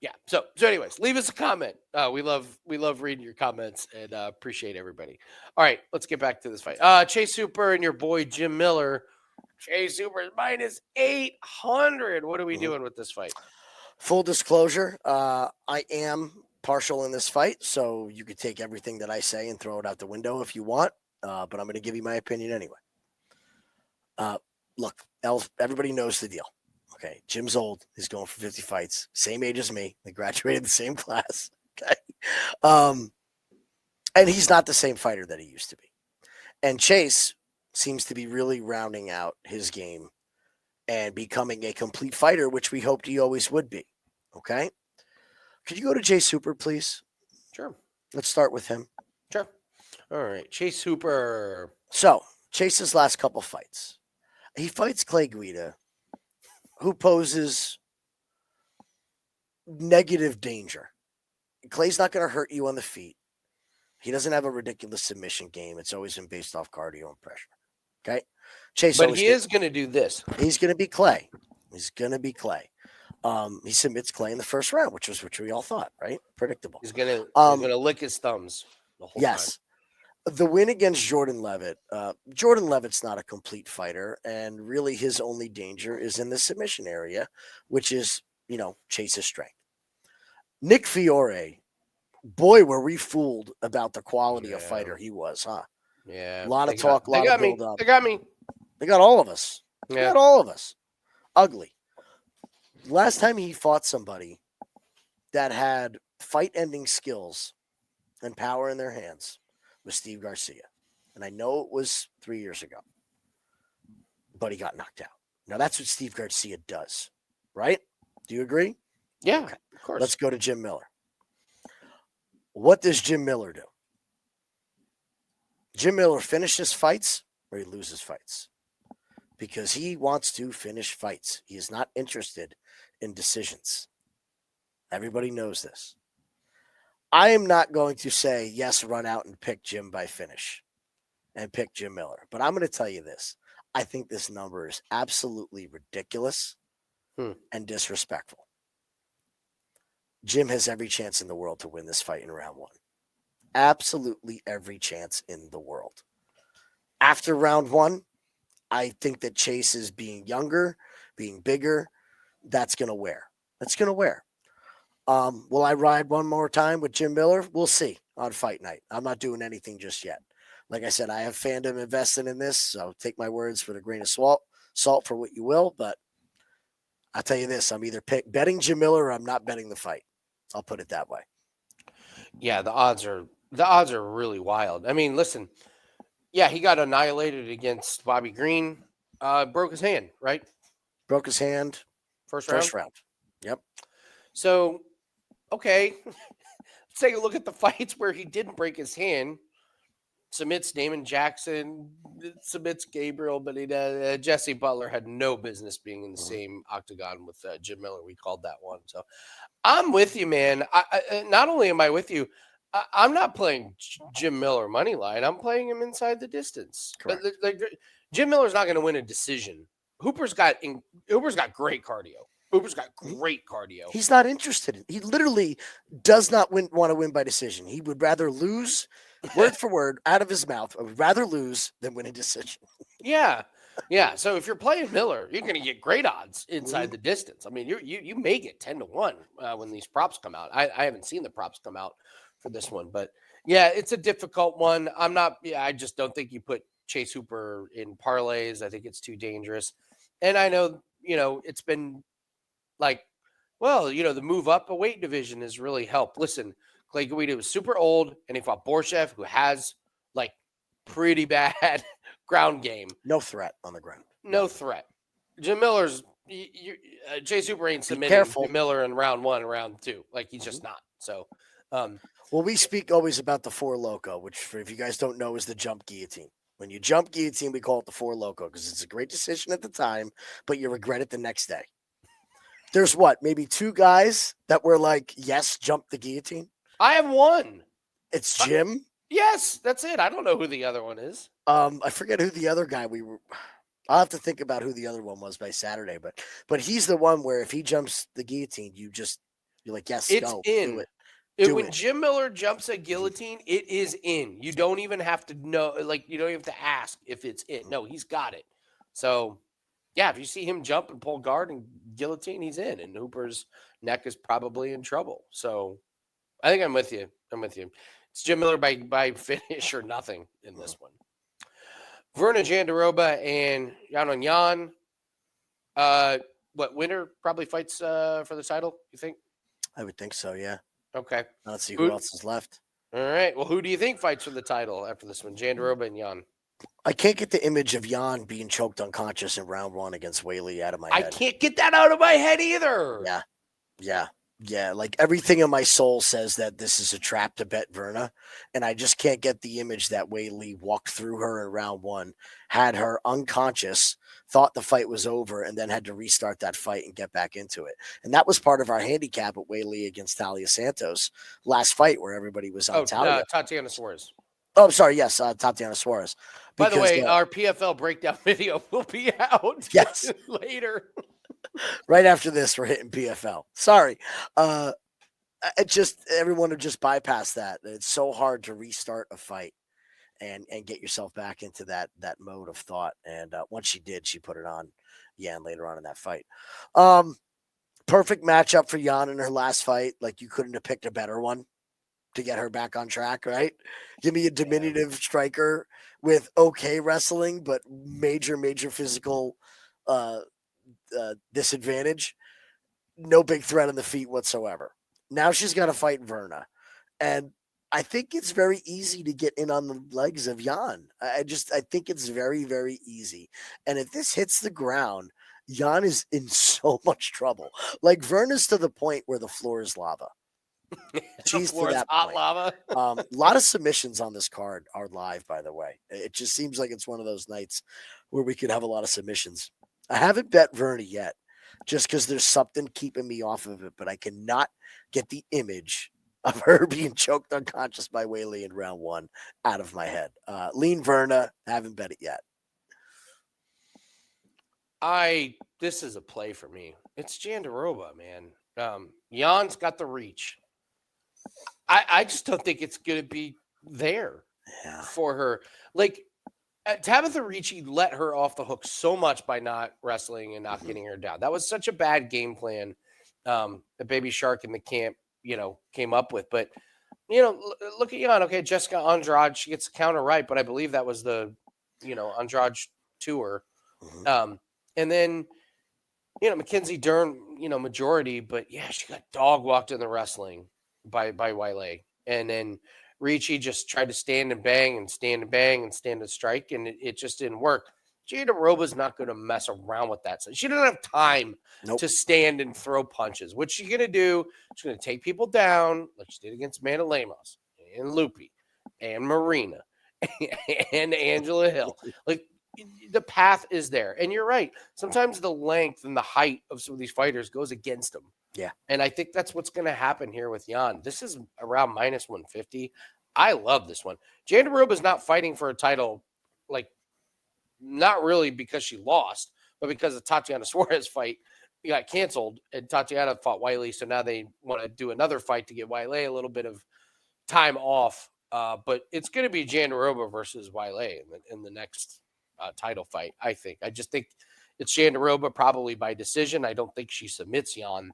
Yeah. So anyways, leave us a comment. We love reading your comments and appreciate everybody. All right, let's get back to this fight. Chase Hooper and your boy Jim Miller. Chase Hooper is minus 800. What are we doing with this fight? Full disclosure, I am partial in this fight, so you could take everything that I say and throw it out the window if you want. But I'm going to give you my opinion anyway. Look, everybody knows the deal. Okay, Jim's old. He's going for 50 fights. Same age as me. They graduated the same class. Okay. And he's not the same fighter that he used to be. And Chase seems to be really rounding out his game and becoming a complete fighter, which we hoped he always would be. Okay. Could you go to Chase Hooper, please? Sure. Let's start with him. Sure. All right. Chase Hooper. So, Chase's last couple fights. He fights Clay Guida, who poses negative danger. Clay's not going to hurt you on the feet. He doesn't have a ridiculous submission game. It's always been based off cardio and pressure. Okay? Chase, but he is going to do this. He's going to be Clay. He submits Clay in the first round, which we all thought, right? Predictable. He's going to lick his thumbs the whole time. The win against Jordan Levitt. Jordan Levitt's not a complete fighter, and really his only danger is in the submission area, which is, Chase's strength. Nick Fiore, boy, were we fooled about the quality of fighter he was, huh? Yeah. A lot of talk, a lot of build up. They got me. They got all of us. Yeah. They got all of us. Ugly. Last time he fought somebody that had fight-ending skills and power in their hands was Steve Garcia. And I know it was 3 years ago, but he got knocked out. Now, that's what Steve Garcia does, right? Do you agree? Yeah, okay. Of course. Let's go to Jim Miller. What does Jim Miller do? Jim Miller finishes fights or he loses fights because he wants to finish fights. He is not interested in decisions. Everybody knows this. I am not going to say, yes, run out and pick Jim by finish and pick Jim Miller. But I'm going to tell you this. I think this number is absolutely ridiculous and disrespectful. Jim has every chance in the world to win this fight in round one. Absolutely every chance in the world. After round one, I think that Chase is being younger, being bigger. That's going to wear. Will I ride one more time with Jim Miller? We'll see on fight night. I'm not doing anything just yet. Like I said, I have fandom invested in this, so take my words with a grain of salt for what you will. But I'll tell you this: I'm either betting Jim Miller or I'm not betting the fight. I'll put it that way. Yeah, the odds are really wild. I mean, listen. Yeah, he got annihilated against Bobby Green. Broke his hand, right? Broke his hand. First round. Yep. So, okay. Let's take a look at the fights where he didn't break his hand. Submits Damon Jackson, submits Gabriel, but Jesse Butler had no business being in the same octagon with Jim Miller. We called that one. So I'm with you, man. I not only am I with you, I'm not playing Jim Miller money line. I'm playing him inside the distance. Correct. Jim Miller's not going to win a decision. Hooper's got great cardio. Hooper's got great cardio. He's not interested. He literally does not want to win by decision. He would rather lose, word for word, out of his mouth. I would rather lose than win a decision. Yeah. So if you're playing Miller, you're going to get great odds inside the distance. I mean, you may get 10-1 when these props come out. I haven't seen the props come out for this one, but yeah, it's a difficult one. I just don't think you put Chase Hooper in parlays. I think it's too dangerous. And I know, it's been like, well, the move up a weight division has really helped. Listen, Clay Guida was super old, and he fought Borshev, who has like pretty bad ground game. No threat on the ground. No threat. Jim Miller's Chase Hooper ain't submitting Jim Miller in round 1 and round 2. Like, he's just not. So, well, we speak always about the Four Loco, which, if you guys don't know, is the jump guillotine. When you jump guillotine, we call it the Four Loco because it's a great decision at the time, but you regret it the next day. There's maybe 2 guys that were like, yes, jump the guillotine. I have one. It's Jim. Yes, that's it. I don't know who the other one is. I forget who the other guy I'll have to think about who the other one was by Saturday, but he's the one where if he jumps the guillotine, you're like, yes, it's go, in. Do it. When Jim Miller jumps a guillotine, it is in. You don't even have to know, you don't have to ask if it's in. No, he's got it. So, yeah, if you see him jump and pull guard and guillotine, he's in. And Hooper's neck is probably in trouble. So, I think I'm with you. It's Jim Miller by finish or nothing in this one. Virna Jandiroba and Xiaonan. Winner probably fights for the title, you think? I would think so, yeah. Okay. Let's see who else is left. All right. Well, who do you think fights for the title after this one? Jandiroba and Jan. I can't get the image of Jan being choked unconscious in round 1 against Hailey out of my head. I can't get that out of my head either. Yeah. Like, everything in my soul says that this is a trap to bet Virna, and I just can't get the image that Hailey walked through her in round 1, had her unconscious, thought the fight was over, and then had to restart that fight and get back into it. And that was part of our handicap at Hailey against Talia Santos last fight, where everybody was on Talia. Tatiana Suarez. Oh, I'm sorry. Yes, Tatiana Suarez. By the way, our PFL breakdown video will be out later. Right after this, we're hitting PFL. Sorry. Everyone would just bypass that. It's so hard to restart a fight and get yourself back into that mode of thought. And once she did, she put it on Yan later on in that fight. Perfect matchup for Yan in her last fight. Like, you couldn't have picked a better one to get her back on track, right? Give me a diminutive striker with okay wrestling, but major physical disadvantage. No big threat on the feet whatsoever. Now she's got to fight Virna. And I think it's very easy to get in on the legs of Yan. I think it's very, very easy. And if this hits the ground, Yan is in so much trouble. Like, Virna's to the point where the floor is lava. She's to that hot point. lava. A lot of submissions on this card are live, by the way. It just seems like it's one of those nights where we could have a lot of submissions. I haven't bet Virna yet, just because there's something keeping me off of it, but I cannot get the image of her being choked unconscious by Hailey in round 1 out of my head. Lean Virna, haven't bet it yet. This is a play for me. It's Jandiroba, man. Jan's got the reach. I just don't think it's going to be there for her. Like, Tabitha Ricci let her off the hook so much by not wrestling and not getting her down. That was such a bad game plan that Baby Shark in the camp, came up with. But, look at Jan. Okay, Jessica Andrade, she gets the counter right, but I believe that was the, Andrade tour. And then, Mackenzie Dern, majority, but she got dog walked in the wrestling by Hailey. And then Ricci just tried to stand and bang and stand and bang and stand and strike, and it just didn't work. Jandiroba's not going to mess around with that. So she doesn't have time to stand and throw punches. What's she going to do? She's going to take people down like she did against Amanda Lemos and Lupi and Marina and Angela Hill. Like, the path is there. And you're right. Sometimes the length and the height of some of these fighters goes against them. Yeah. And I think that's what's going to happen here with Jan. This is around minus 150. I love this one. Jandiroba's not fighting for a title, like, not really because she lost, but because the Tatiana Suarez fight got canceled and Tatiana fought Hailey. So now they want to do another fight to get Hailey a little bit of time off. But it's going to be Jandiroba versus Hailey in the next title fight, I think. I just think it's Jandiroba probably by decision. I don't think she submits Jan.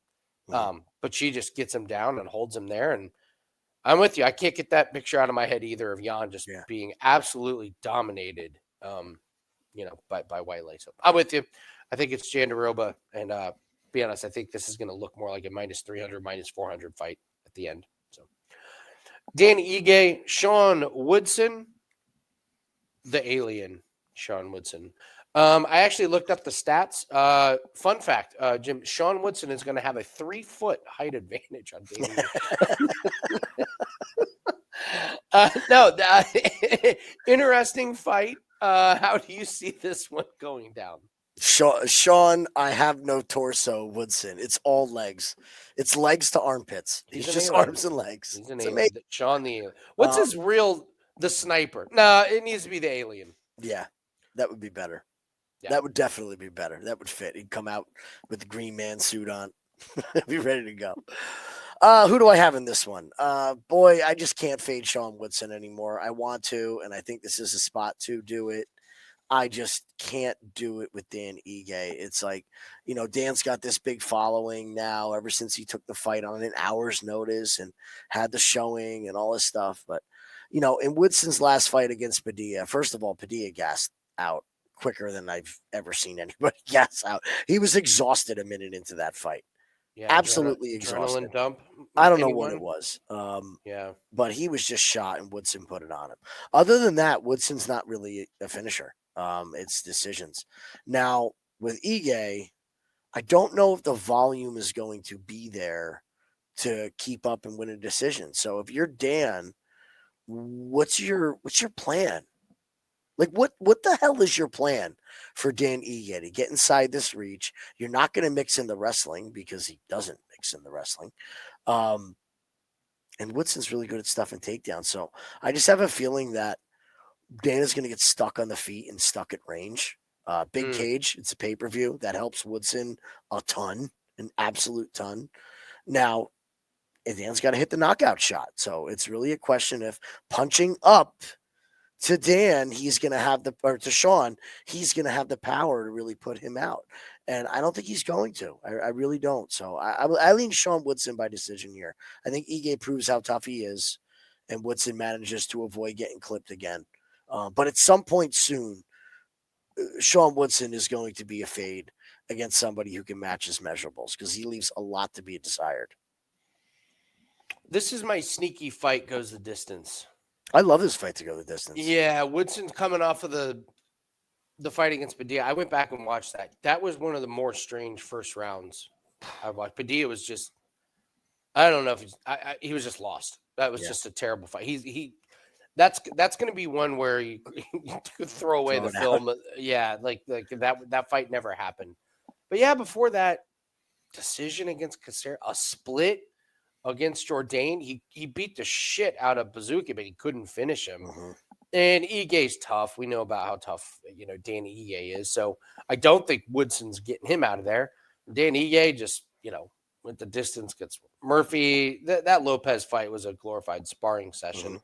But she just gets him down and holds him there. And I'm with you. I can't get that picture out of my head either of Jan just being absolutely dominated by Wiley. So I'm with you. I think it's Jandiroba, and be honest, I think this is going to look more like a minus 300, minus 400 fight at the end. So Dan Ige, Sean Woodson, the alien, Sean Woodson. I actually looked up the stats. Fun fact, Jim, Sean Woodson is going to have a 3-foot height advantage on Dan Ige. No, interesting fight. How do you see this one going down? Sean, I have no torso, Woodson. It's all legs. It's legs to armpits. He's just alien. arms and legs. He's an alien. Sean the alien. What's his real, the sniper? No, it needs to be the alien. Yeah, that would be better. Yeah. That would definitely be better. That would fit. He'd come out with the green man suit on. Be ready to go. Who do I have in this one? Boy, I just can't fade Sean Woodson anymore. I want to, and I think this is a spot to do it. I just can't do it with Dan Ige. It's like, Dan's got this big following now ever since he took the fight on an hour's notice and had the showing and all this stuff. But, in Woodson's last fight against Padilla, first of all, Padilla gassed out quicker than I've ever seen anybody gas out. He was exhausted a minute into that fight. Yeah, absolutely exhausted. Dump. I don't know what it was. Yeah. But he was just shot and Woodson put it on him. Other than that, Woodson's not really a finisher. It's decisions. Now, with Ige, I don't know if the volume is going to be there to keep up and win a decision. So if you're Dan, what's your plan? Like what the hell is your plan for Dan Ige to get inside this reach? You're not going to mix in the wrestling because he doesn't mix in the wrestling. And Woodson's really good at stuffing takedowns. So I just have a feeling that Dana's going to get stuck on the feet and stuck at range. Big cage, it's a pay-per-view. That helps Woodson a ton, an absolute ton. Now, Dan's got to hit the knockout shot. So it's really a question of punching up to Dan, he's going to have to Sean, he's going to have the power to really put him out. And I don't think he's going to. I really don't. So I lean Sean Woodson by decision here. I think Ige proves how tough he is, and Woodson manages to avoid getting clipped again. But at some point soon, Sean Woodson is going to be a fade against somebody who can match his measurables because he leaves a lot to be desired. This is my sneaky fight goes the distance. I love this fight to go the distance. Yeah, Woodson's coming off of the fight against Padilla. I went back and watched that. That was one of the more strange first rounds I watched. Padilla was just, I don't know if he was just lost. That was just a terrible fight. That's going to be one where you could throw away the film. Yeah, like that fight never happened. But yeah, before that, decision against Caceres, a split against Jourdain. He beat the shit out of Bazooka, but he couldn't finish him. Mm-hmm. And Ige's tough. We know about how tough, Danny Ige is. So I don't think Woodson's getting him out of there. Danny Ige just, with the distance gets Murphy. That Lopez fight was a glorified sparring session.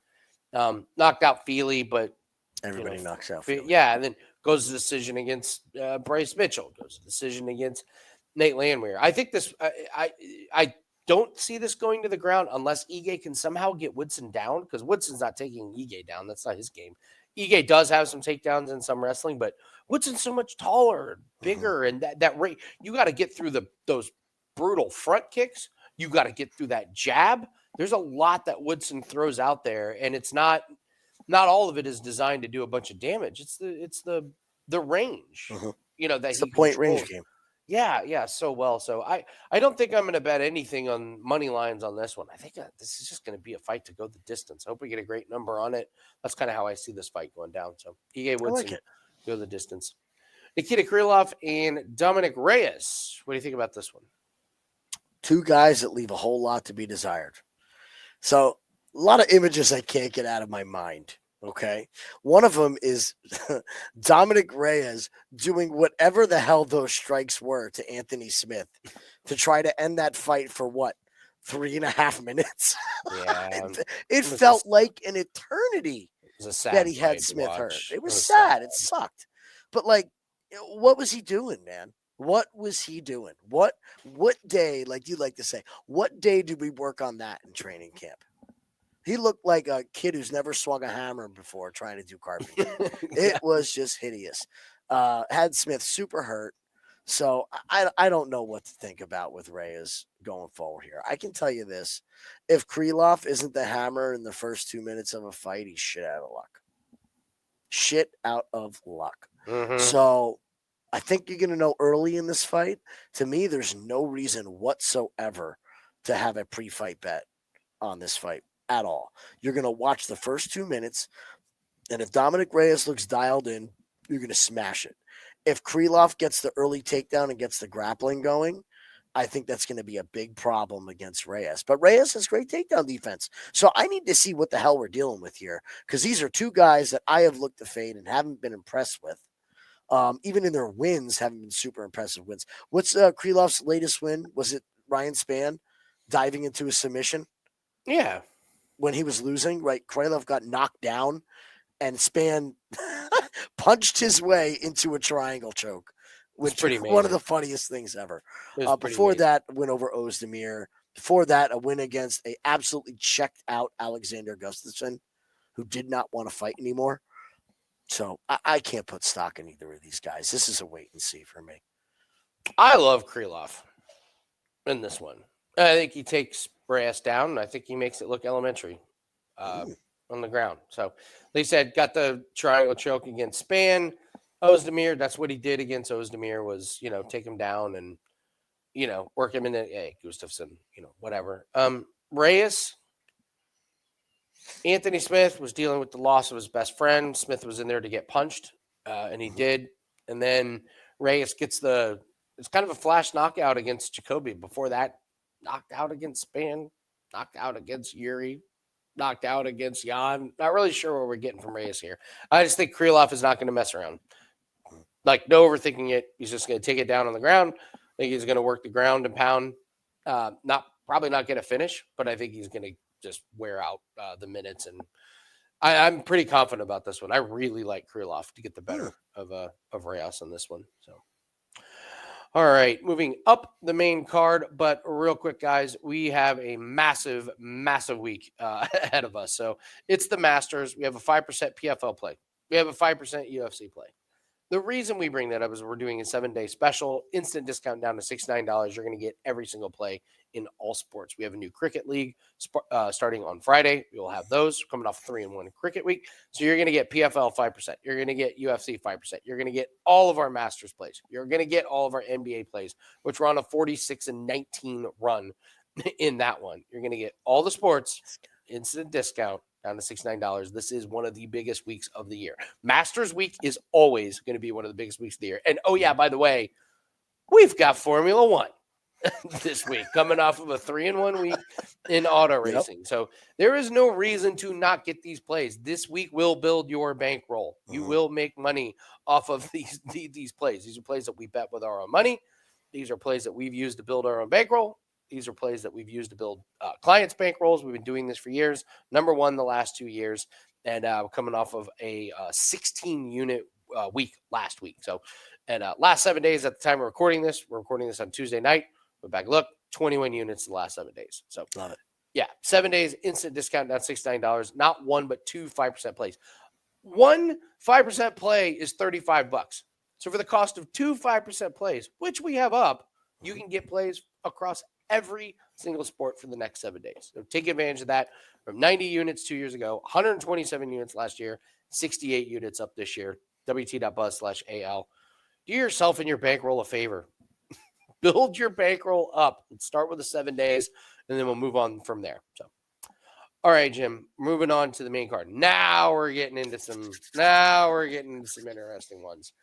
Mm-hmm. Knocked out Feely, but everybody knocks out Feely. Yeah, and then goes to decision against Bryce Mitchell. Goes to decision against Nate Landwehr. I think this. I don't see this going to the ground unless Ige can somehow get Woodson down, because Woodson's not taking Ige down. That's not his game. Ige does have some takedowns in some wrestling, but Woodson's so much taller, bigger, and that rate, you got to get through those brutal front kicks. You got to get through that jab. There's a lot that Woodson throws out there, and it's not all of it is designed to do a bunch of damage. It's the range, that it's the point range game. Yeah, so well. So I don't think I'm going to bet anything on money lines on this one. I think this is just going to be a fight to go the distance. I hope we get a great number on it. That's kind of how I see this fight going down. So Ige Woodson, go the distance. Nikita Krylov and Dominick Reyes. What do you think about this one? Two guys that leave a whole lot to be desired. So a lot of images I can't get out of my mind. Okay. One of them is Dominick Reyes doing whatever the hell those strikes were to Anthony Smith to try to end that fight for 3.5 minutes. Yeah. it felt like an eternity that he had Smith hurt. It was sad. It sucked. But what was he doing, man? What was he doing? What day, like you like to say, what day did we work on that in training camp? He looked like a kid who's never swung a hammer before trying to do carpentry. It was just hideous. Had Smith super hurt. So I don't know what to think about with Reyes going forward here. I can tell you this. If Krylov isn't the hammer in the first 2 minutes of a fight, he's shit out of luck. Shit out of luck. Mhm. So I think you're going to know early in this fight. To me, there's no reason whatsoever to have a pre-fight bet on this fight at all. You're going to watch the first 2 minutes, and if Dominick Reyes looks dialed in, you're going to smash it. If Krylov gets the early takedown and gets the grappling going, I think that's going to be a big problem against Reyes. But Reyes has great takedown defense. So I need to see what the hell we're dealing with here, because these are two guys that I have looked to fade and haven't been impressed with. Even in their wins, haven't been super impressive wins. What's Krylov's latest win? Was it Ryan Spann diving into a submission? Yeah. When he was losing, right? Krylov got knocked down, and Spann punched his way into a triangle choke, which is one of the funniest things ever. Before that, a win over Ozdemir. Before that, a win against a absolutely checked out Alexander Gustafsson, who did not want to fight anymore. So I can't put stock in either of these guys. This is a wait and see for me. I love Krylov in this one. I think he takes Reyes down, and I think he makes it look elementary on the ground. So they said got the triangle choke against Spann. Ozdemir, that's what he did against Ozdemir was, take him down and, work him in the Gustafsson, whatever. Reyes, Anthony Smith was dealing with the loss of his best friend. Smith was in there to get punched, and he did. And then Reyes gets it's kind of a flash knockout against Jacoby. Before that, knocked out against Spann, knocked out against Yuri, knocked out against Jan. Not really sure what we're getting from Reyes here. I just think Krylov is not going to mess around. Like, no overthinking it. He's just going to take it down on the ground. I think he's going to work the ground and pound. Probably not get a finish, but I think he's going to just wear out the minutes. And I'm pretty confident about this one. I really like Krylov to get the better of Reyes on this one. So, all right, moving up the main card. But real quick, guys, we have a massive, massive week ahead of us. So it's the Masters. We have a 5% PFL play. We have a 5% UFC play. The reason we bring that up is we're doing a 7-day special, instant discount down to $69. You're going to get every single play in all sports. We have a new cricket league starting on Friday. We will have those coming off 3-1 cricket week. So you're going to get PFL 5%. You're going to get UFC 5%. You're going to get all of our Masters plays. You're going to get all of our NBA plays, which we're on a 46-19 run in that one. You're going to get all the sports, instant discount down to $69. This is one of the biggest weeks of the year. Masters week is always going to be one of the biggest weeks of the year. And oh yeah, by the way, we've got Formula One this week, coming off of a 3-1 week in auto racing. So there is no reason to not get these plays. This week will build your bankroll. You will make money off of these plays. These are plays that we bet with our own money. These are plays that we've used to build our own bankroll. These are plays that we've used to build clients' bankrolls. We've been doing this for years. Number one the last 2 years, and coming off of a 16-unit week last week. So, and last 7 days at the time we're recording this on Tuesday night. Went back, look, 21 units in the last 7 days. So, love it. Yeah, 7 days, instant discount down $69. Not one, but two 5% plays. One 5% play is $35. So for the cost of two 5% plays, which we have up, you can get plays across every single sport for the next 7 days. So take advantage of that. From 90 units 2 years ago, 127 units last year, 68 units up this year. WT.buzz/AL. Do yourself and your bankroll a favor. Build your bankroll up. Let's start with the 7 days, and then we'll move on from there. So, all right, Jim, moving on to the main card. Now we're getting into some interesting ones.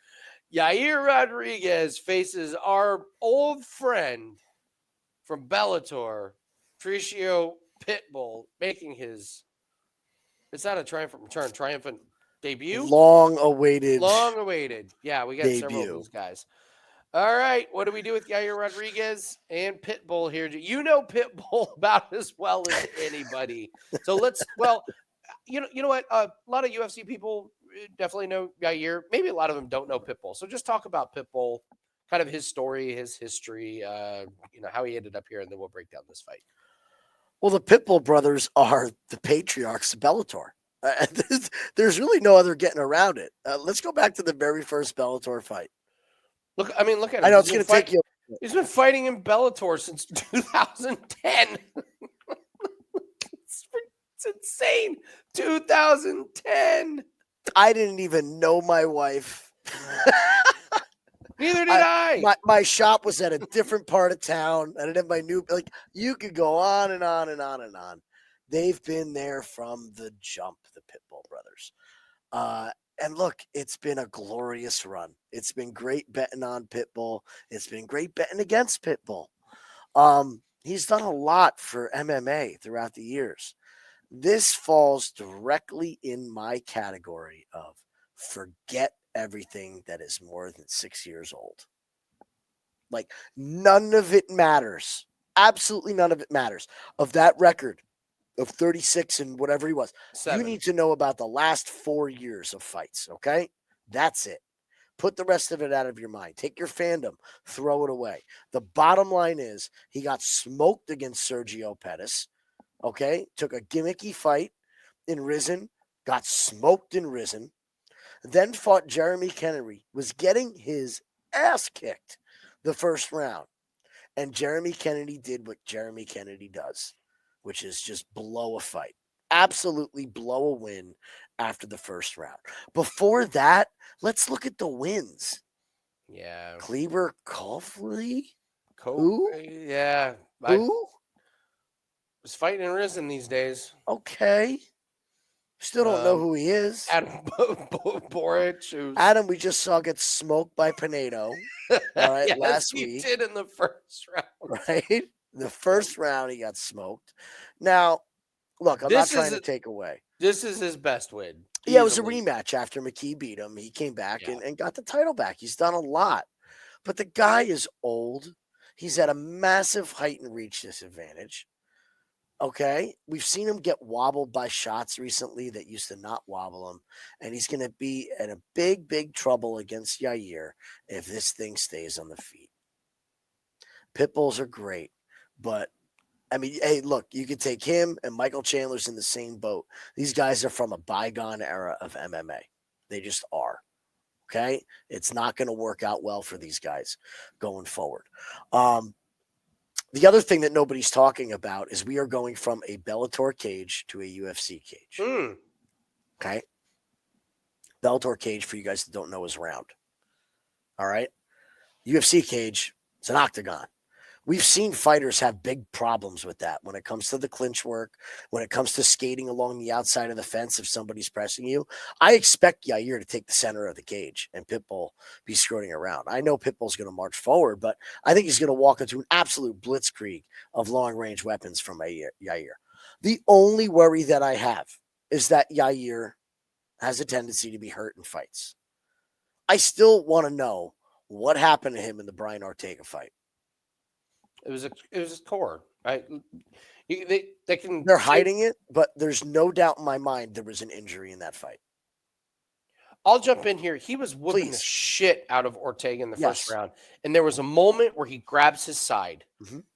Yair Rodriguez faces our old friend from Bellator, Patricio Pitbull, making his, it's not a triumphant debut? Long awaited. Yeah, we got debut. several of these guys. All right, what do we do with Yair Rodriguez and Pitbull here? You know Pitbull about as well as anybody. So you know what? A lot of UFC people definitely know Yair. Maybe a lot of them don't know Pitbull. So just talk about Pitbull, kind of his story, his history, how he ended up here, and then we'll break down this fight. Well, the Pitbull brothers are the patriarchs of Bellator. There's really no other getting around it. Let's go back to the very first Bellator fight. Look at him. I know it's going to take you. He's been fighting in Bellator since 2010. It's insane. 2010. I didn't even know my wife. Neither did I. My shop was at a different part of town. I didn't have my new, like, you could go on and on and on and on. They've been there from the jump, the Pitbull brothers. And look, it's been a glorious run. It's been great betting on Pitbull. It's been great betting against Pitbull. He's done a lot for MMA throughout the years. This falls directly in my category of forget everything that is more than 6 years old. Like, none of it matters. Absolutely none of it matters. Of that record of 36 and whatever he was, 7. You need to know about the last 4 years of fights, okay? That's it. Put the rest of it out of your mind. Take your fandom, throw it away. The bottom line is he got smoked against Sergio Pettis, okay? Took a gimmicky fight in Risen, got smoked in Risen, then fought Jeremy Kennedy, was getting his ass kicked the first round. And Jeremy Kennedy did what Jeremy Kennedy does, which is just blow a fight. Absolutely blow a win after the first round. Before that, let's look at the wins. Yeah. Kleber Coffley? Who? Yeah. Who? Was fighting in Risen these days. Okay. Still don't know who he is. Adam Boric. Adam, we just saw get smoked by Pinedo. All right, yes, last he week. Did in the first round. Right? The first round, he got smoked. Now, look, I'm not trying to take away. This is his best win. Yeah, it was a rematch after McKee beat him. He came back and got the title back. He's done a lot. But the guy is old. He's at a massive height and reach disadvantage. Okay, we've seen him get wobbled by shots recently that used to not wobble him, and he's going to be in a big, big trouble against Yair if this thing stays on the feet. Pitbulls are great, but I mean, hey, look, you could take him and Michael Chandler's in the same boat. These guys are from a bygone era of MMA. They just are. Okay, it's not going to work out well for these guys going forward. The other thing that nobody's talking about is we are going from a Bellator cage to a UFC cage. Okay? Bellator cage, for you guys that don't know, is round. All right? UFC cage, it's an octagon. We've seen fighters have big problems with that when it comes to the clinch work, when it comes to skating along the outside of the fence if somebody's pressing you. I expect Yair to take the center of the cage and Pitbull be skirting around. I know Pitbull's going to march forward, but I think he's going to walk into an absolute blitzkrieg of long-range weapons from Yair. The only worry that I have is that Yair has a tendency to be hurt in fights. I still want to know what happened to him in the Brian Ortega fight. It was a core, right? They're hiding it, but there's no doubt in my mind there was an injury in that fight. I'll jump in here. He was whooping the shit out of Ortega in the first round, and there was a moment where he grabs his side,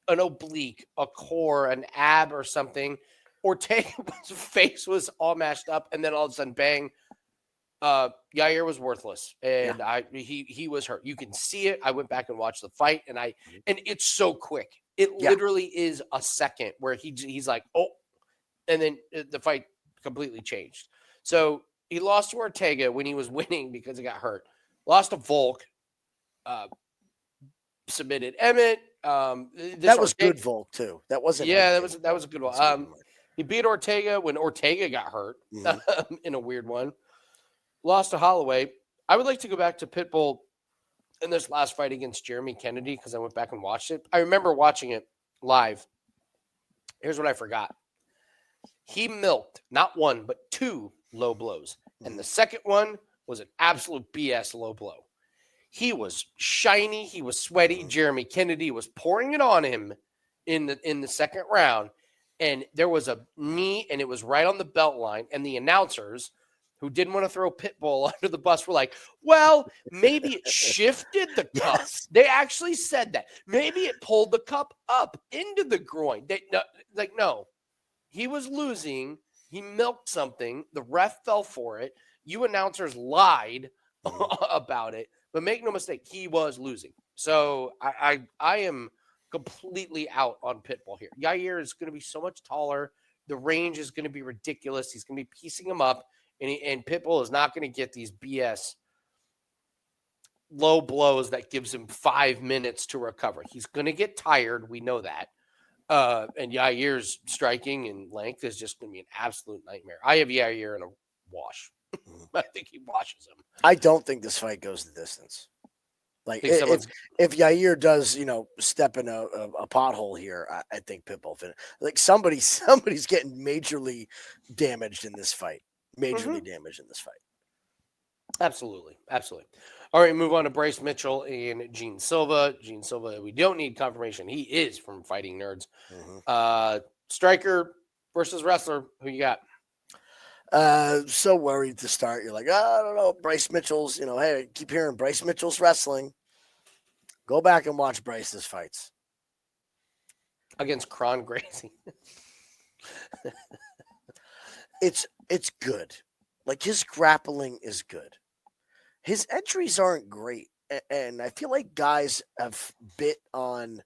an oblique, a core, an ab, or something. Ortega's face was all mashed up, and then all of a sudden, bang! Yair was worthless, and he was hurt. You can see it. I went back and watched the fight, and it's so quick. It literally is a second where he's like, oh, and then the fight completely changed. So he lost to Ortega when he was winning because he got hurt. Lost to Volk. Submitted Emmett. That was good Volk too. That wasn't. Yeah, that was a good one. He beat Ortega when Ortega got hurt in a weird one. Lost to Holloway. I would like to go back to Pitbull in this last fight against Jeremy Kennedy because I went back and watched it. I remember watching it live. Here's what I forgot. He milked not one, but 2 low blows. And the second one was an absolute BS low blow. He was shiny. He was sweaty. Jeremy Kennedy was pouring it on him in the second round. And there was a knee, and it was right on the belt line. And the announcers, who didn't want to throw Pitbull under the bus, were like, well, maybe it shifted the cup. Yes. They actually said that. Maybe it pulled the cup up into the groin. No. He was losing. He milked something. The ref fell for it. You announcers lied about it. But make no mistake, he was losing. So I am completely out on Pitbull here. Yair is going to be so much taller. The range is going to be ridiculous. He's going to be piecing him up. And Pitbull is not going to get these BS low blows that gives him 5 minutes to recover. He's going to get tired. We know that. And Yair's striking and length is just going to be an absolute nightmare. I have Yair in a wash. I think he washes him. I don't think this fight goes the distance. Like if Yair does, step in a pothole here, I think Pitbull finish. Like somebody's getting majorly damaged in this fight. Majorly damaged in this fight. Absolutely. All right, move on to Bryce Mitchell and Gene Silva. Gene Silva, we don't need confirmation. He is from Fighting Nerds. Striker versus wrestler. Who you got? So worried to start. You're like, I don't know. Bryce Mitchell's, hey, I keep hearing Bryce Mitchell's wrestling. Go back and watch Bryce's fights. Against Kron Gracie. It's good. Like his grappling is good. His entries aren't great. And I feel like guys have bit on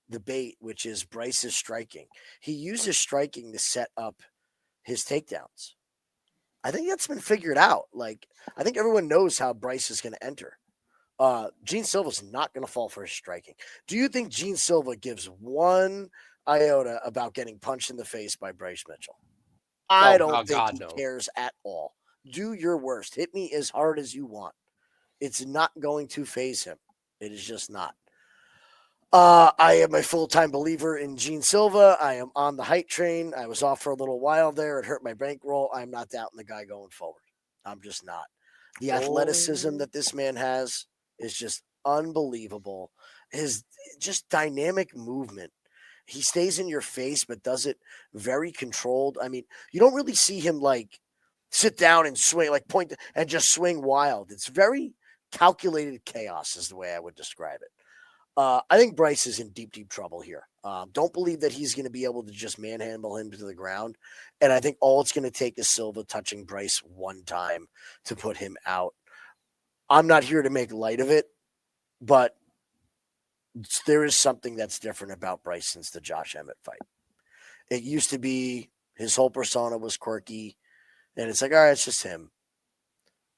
the bait, which is Bryce's striking. He uses striking to set up his takedowns. I think that's been figured out. Like, I think everyone knows how Bryce is going to enter. Gene Silva's not going to fall for his striking. Do you think Gene Silva gives one iota about getting punched in the face by Bryce Mitchell? I don't think he cares at all. Do your worst. Hit me as hard as you want. It's not going to faze him. It is just not. I am a full-time believer in Gene Silva. I am on the hype train. I was off for a little while there. It hurt my bankroll. I'm not doubting the guy going forward. I'm just not. The athleticism that this man has is just unbelievable. His just dynamic movement. He stays in your face, but does it very controlled. I mean, you don't really see him like sit down and swing, like point and just swing wild. It's very calculated chaos is the way I would describe it. I think Bryce is in deep, deep trouble here. Don't believe that he's going to be able to just manhandle him to the ground. And I think all it's going to take is Silva touching Bryce one time to put him out. I'm not here to make light of it, but there is something that's different about Bryce since the Josh Emmett fight. It used to be his whole persona was quirky, and it's like, all right, it's just him.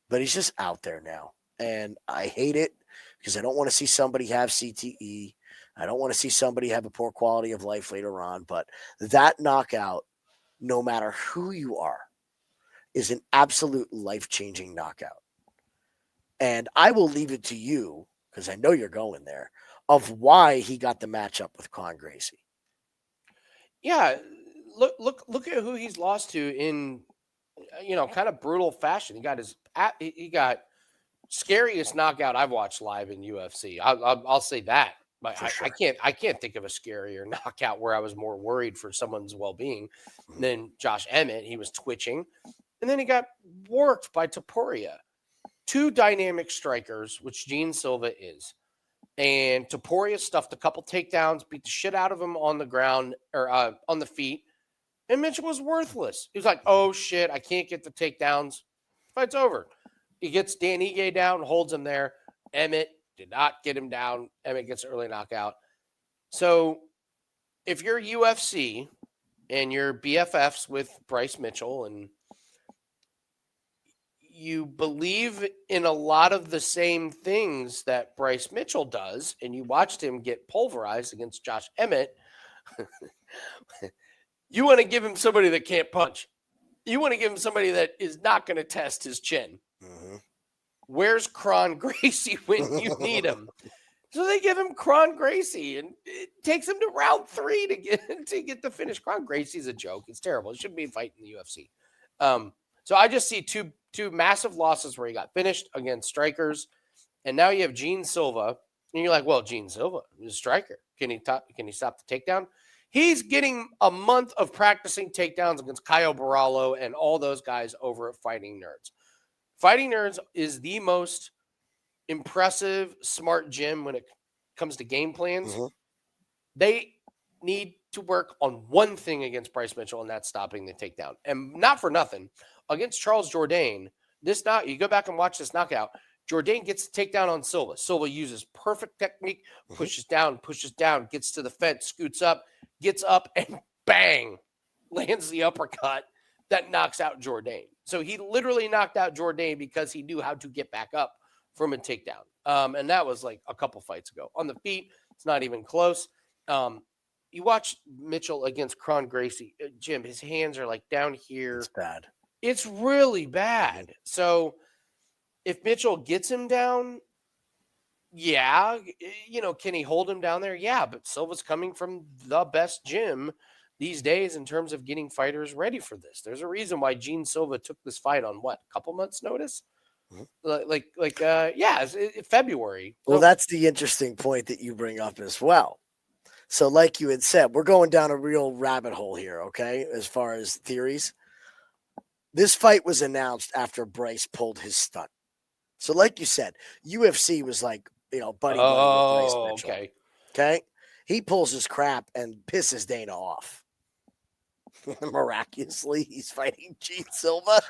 But he's just out there now. And I hate it because I don't want to see somebody have CTE. I don't want to see somebody have a poor quality of life later on. But that knockout, no matter who you are, is an absolute life-changing knockout. And I will leave it to you, because I know you're going there, of why he got the matchup with Kron Gracie. Yeah, look at who he's lost to in, kind of brutal fashion. He got scariest knockout I've watched live in UFC. I'll say that. But sure. I can't think of a scarier knockout where I was more worried for someone's well-being than Josh Emmett. He was twitching, and then he got worked by Topuria. Two dynamic strikers, which Gene Silva is. And Topuria stuffed a couple takedowns, beat the shit out of him on the ground or on the feet. And Mitchell was worthless. He was like, oh, shit, I can't get the takedowns. Fight's over. He gets Dan Ige down, holds him there. Emmett did not get him down. Emmett gets an early knockout. So if you're UFC and you're BFFs with Bryce Mitchell and you believe in a lot of the same things that Bryce Mitchell does, and you watched him get pulverized against Josh Emmett, you want to give him somebody that can't punch. You want to give him somebody that is not going to test his chin. Mm-hmm. Where's Kron Gracie when you need him? So they give him Kron Gracie, and it takes him to round 3 to get the finish. Kron Gracie's a joke. It's terrible. It shouldn't be fighting in the UFC. So I just see two massive losses where he got finished against strikers, and now you have Gene Silva, and you're like, well, Gene Silva is a striker. Can he stop the takedown? He's getting a month of practicing takedowns against Caio Borralho and all those guys over at Fighting Nerds. Fighting Nerds is the most impressive, smart gym when it comes to game plans. Mm-hmm. They need to work on one thing against Bryce Mitchell, and that's stopping the takedown. And not for nothing, against Charles Jourdain, you go back and watch this knockout. Jourdain gets the takedown on Silva. Silva uses perfect technique, pushes down, gets to the fence, scoots up, gets up, and bang, lands the uppercut that knocks out Jourdain. So he literally knocked out Jourdain because he knew how to get back up from a takedown. And that was like a couple fights ago. On the feet, it's not even close. You watch Mitchell against Kron Gracie, Jim, his hands are like down here. It's bad. It's really bad. So if Mitchell gets him down, yeah, can he hold him down there? Yeah, but Silva's coming from the best gym these days in terms of getting fighters ready for this. There's a reason why Gene Silva took this fight on a couple months' notice? February. Well, that's the interesting point that you bring up as well. So like you had said, we're going down a real rabbit hole here, okay, as far as theories. This fight was announced after Bryce pulled his stunt. So like you said, UFC was like, buddy with Bryce Mitchell. Okay? He pulls his crap and pisses Dana off. Miraculously, he's fighting Gene Silva.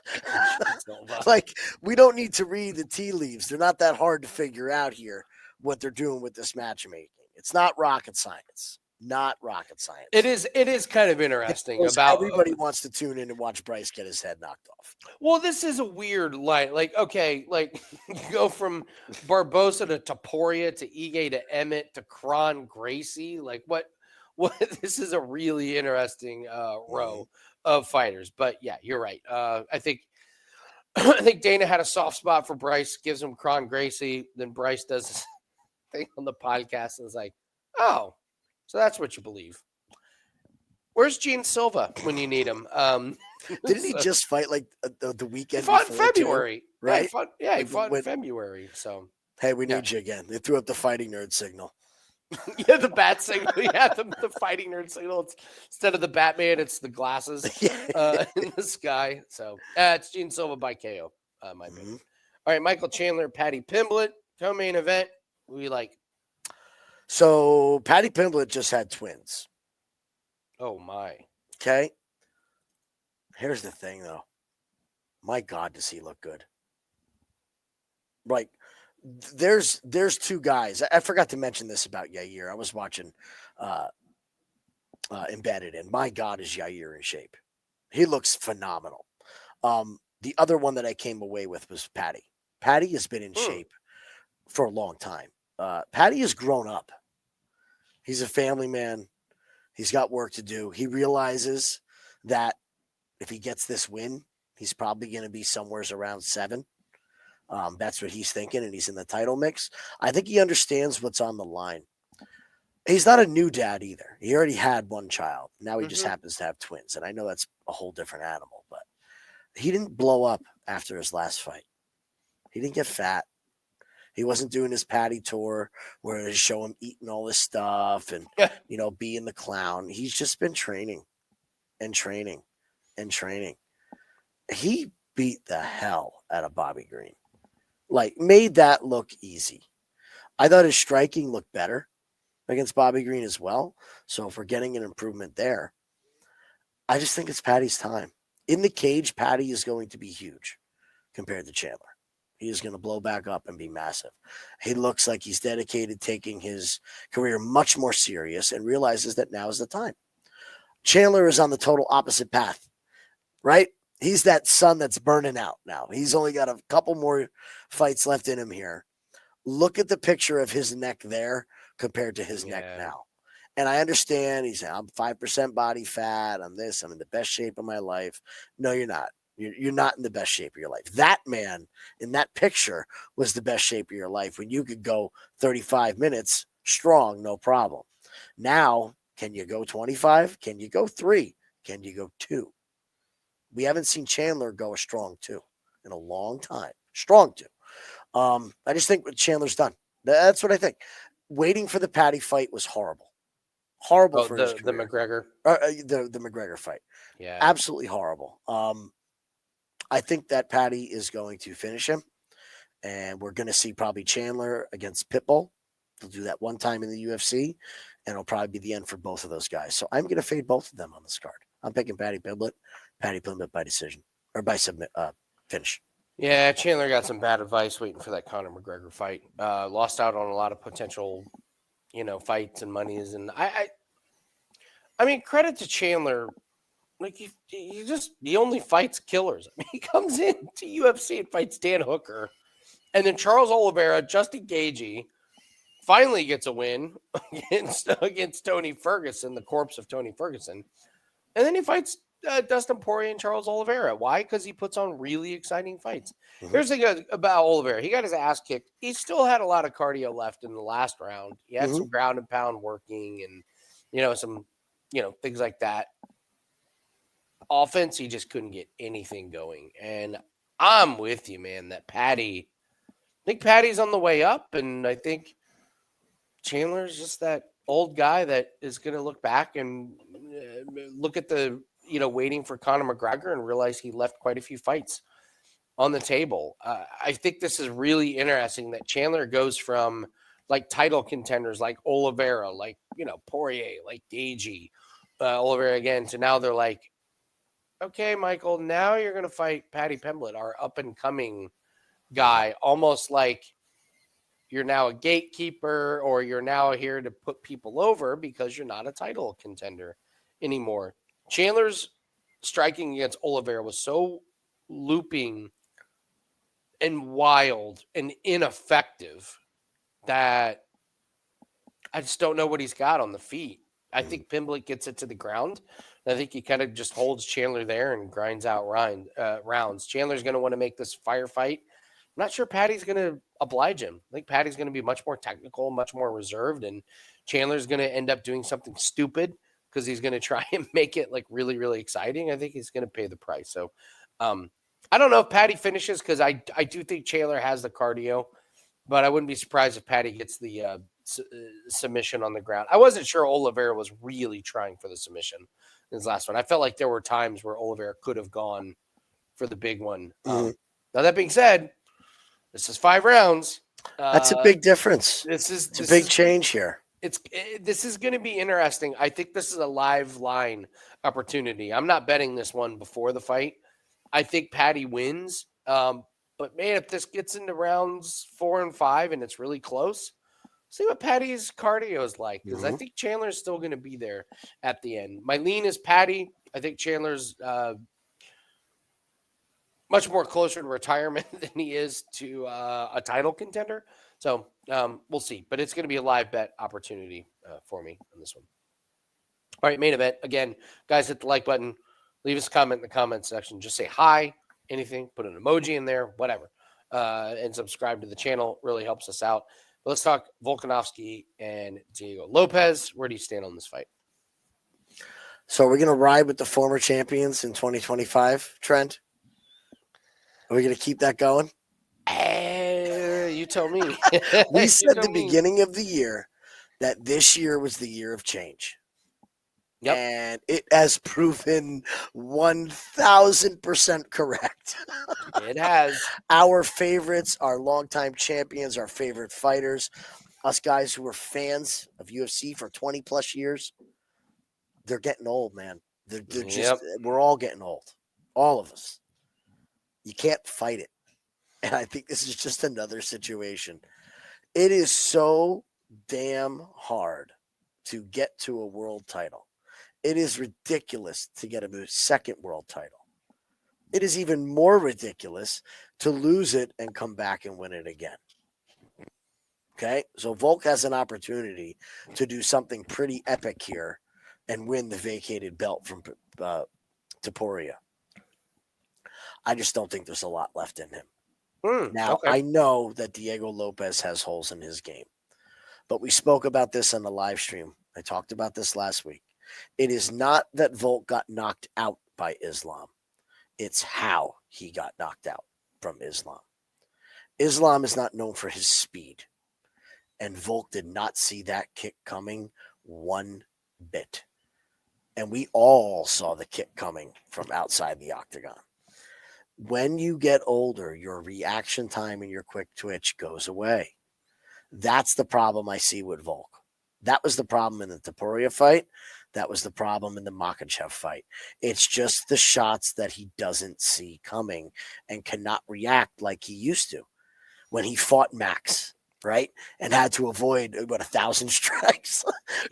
Like, we don't need to read the tea leaves. They're not that hard to figure out here what they're doing with this matchmaking. It's not rocket science. Not rocket science. It is kind of interesting about everybody wants to tune in and watch Bryce get his head knocked off. Well, this is a weird light. Like, okay, like you go from Barbosa to Taporia to Ige to Emmett to Kron Gracie. Like what this is a really interesting row of fighters. But yeah, you're right. I think Dana had a soft spot for Bryce, gives him Kron Gracie, then Bryce does this thing on the podcast and is like, oh, so that's what you believe. Where's Gene Silva when you need him? Didn't he just fight like the weekend? He fought in February, too, right? He fought in February. So hey, we need you again. They threw up the fighting nerd signal. Yeah, the bat signal. Yeah, the fighting nerd signal. It's, instead of the Batman, it's the glasses in the sky. So it's Gene Silva by KO. My opinion. All right, Michael Chandler, Patty Pimblett, co-main event. We like. So Patty Pimblett just had twins. Oh my. Okay. Here's the thing, though. My God, does he look good? Like, there's two guys. I forgot to mention this about Yair. I was watching Embedded, and my God, is Yair in shape? He looks phenomenal. The other one that I came away with was Patty. Patty has been in shape for a long time. Patty has grown up. He's a family man. He's got work to do. He realizes that if he gets this win, he's probably going to be somewhere around 7. That's what he's thinking, and he's in the title mix. I think he understands what's on the line. He's not a new dad either. He already had one child. Now he just happens to have twins, and I know that's a whole different animal, but he didn't blow up after his last fight. He didn't get fat. He wasn't doing his Patty tour where they show him eating all this stuff and, being the clown. He's just been training and training and training. He beat the hell out of Bobby Green. Like, made that look easy. I thought his striking looked better against Bobby Green as well. So if we're getting an improvement there, I just think it's Patty's time. In the cage, Patty is going to be huge compared to Chandler. He is going to blow back up and be massive. He looks like he's dedicated, taking his career much more serious, and realizes that now is the time. Chandler is on the total opposite path, right? He's that sun that's burning out now. He's only got a couple more fights left in him here. Look at the picture of his neck there compared to his neck now. And I understand he's saying, I'm 5% body fat. I'm this. I'm in the best shape of my life. No, you're not. You're not in the best shape of your life. That man in that picture was the best shape of your life when you could go 35 minutes strong, no problem. Now, can you go 25? Can you go 3? Can you go 2? We haven't seen Chandler go a strong 2 in a long time. Strong 2. I just think what Chandler's done. That's what I think. Waiting for the Patty fight was horrible. Horrible for his career. The McGregor. The McGregor fight. Yeah. Absolutely horrible. I think that Patty is going to finish him, and we're going to see probably Chandler against Pitbull. They'll do that one time in the UFC, and it'll probably be the end for both of those guys. So I'm going to fade both of them on this card. I'm picking Patty Pimblett by decision or by finish. Yeah, Chandler got some bad advice waiting for that Conor McGregor fight. Lost out on a lot of potential, fights and monies. And I mean, credit to Chandler. Like he only fights killers. I mean, he comes in to UFC and fights Dan Hooker, and then Charles Oliveira, Justin Gaethje, finally gets a win against Tony Ferguson, the corpse of Tony Ferguson, and then he fights Dustin Poirier and Charles Oliveira. Why? Because he puts on really exciting fights. Mm-hmm. Here's the thing about Oliveira: he got his ass kicked. He still had a lot of cardio left in the last round. He had some ground and pound working, and some things like that. Offense, he just couldn't get anything going. And I'm with you, man, that I think Patty's on the way up, and I think Chandler's just that old guy that is going to look back and look at the, waiting for Conor McGregor and realize he left quite a few fights on the table. I think this is really interesting that Chandler goes from like title contenders like Oliveira, like, Poirier, like Gaethje, Oliveira again, to now they're like, okay, Michael, now you're going to fight Patty Pimblett, our up-and-coming guy, almost like you're now a gatekeeper or you're now here to put people over because you're not a title contender anymore. Chandler's striking against Oliveira was so looping and wild and ineffective that I just don't know what he's got on the feet. I think Pimblett gets it to the ground. I think he kind of just holds Chandler there and grinds out rounds. Chandler's going to want to make this firefight. I'm not sure Patty's going to oblige him. I think Patty's going to be much more technical, much more reserved, and Chandler's going to end up doing something stupid because he's going to try and make it like really, really exciting. I think he's going to pay the price. So I don't know if Patty finishes because I do think Chandler has the cardio, but I wouldn't be surprised if Patty gets the submission on the ground. I wasn't sure Oliveira was really trying for the submission in his last one. I felt like there were times where Oliveira could have gone for the big one. Now, that being said, this is 5 rounds. That's a big difference. It's a big change here. This is going to be interesting. I think this is a live line opportunity. I'm not betting this one before the fight. I think Patty wins. But, man, if this gets into rounds 4 and 5 and it's really close, see what Patty's cardio is like, because I think Chandler's still going to be there at the end. My lean is Patty. I think Chandler's much more closer to retirement than he is to a title contender. So we'll see. But it's going to be a live bet opportunity for me on this one. All right, main event. Again, guys, hit the like button. Leave us a comment in the comments section. Just say hi, anything. Put an emoji in there, whatever. And subscribe to the channel. Really helps us out. But let's talk Volkanovski and Diego Lopes. Where do you stand on this fight? So we're going to ride with the former champions in 2025, Trent? Are we going to keep that going? You tell me. We said at the beginning of the year that this year was the year of change. Yep. And it has proven 1,000% correct. It has. Our favorites, our longtime champions, our favorite fighters, us guys who were fans of UFC for 20 plus years, they're getting old, man. They're just, we're all getting old. All of us. You can't fight it. And I think this is just another situation. It is so damn hard to get to a world title. It is ridiculous to get a second world title. It is even more ridiculous to lose it and come back and win it again. Okay? So Volk has an opportunity to do something pretty epic here and win the vacated belt from Topuria. I just don't think there's a lot left in him. Now, I know that Diego Lopes has holes in his game, but we spoke about this on the live stream. I talked about this last week. It is not that Volk got knocked out by Islam. It's how he got knocked out from Islam. Islam is not known for his speed, and Volk did not see that kick coming one bit. And we all saw the kick coming from outside the octagon. When you get older, your reaction time and your quick twitch goes away. That's the problem I see with Volk. That was the problem in the Topuria fight. That was the problem in the Makhachev fight. It's just the shots that he doesn't see coming and cannot react like he used to when he fought Max, right? And had to avoid 1,000 strikes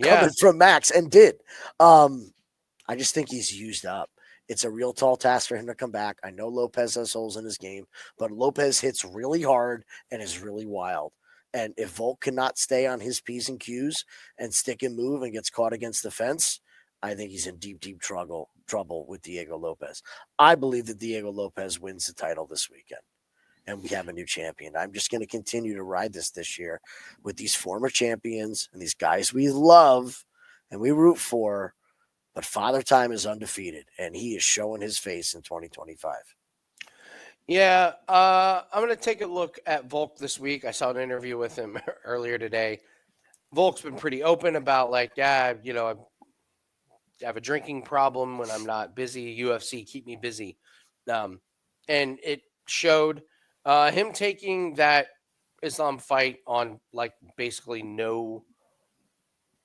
coming from Max, and did. I just think he's used up. It's a real tall task for him to come back. I know Lopez has holes in his game, but Lopez hits really hard and is really wild. And if Volk cannot stay on his P's and Q's and stick and move and gets caught against the fence, I think he's in deep, deep trouble with Diego Lopez. I believe that Diego Lopez wins the title this weekend, and we have a new champion. I'm just going to continue to ride this year with these former champions and these guys we love and we root for. But Father Time is undefeated, and he is showing his face in 2025. Yeah, I'm going to take a look at Volk this week. I saw an interview with him earlier today. Volk's been pretty open about, like, I have a drinking problem when I'm not busy. UFC, keep me busy. And it showed him taking that Islam fight on, like, basically no,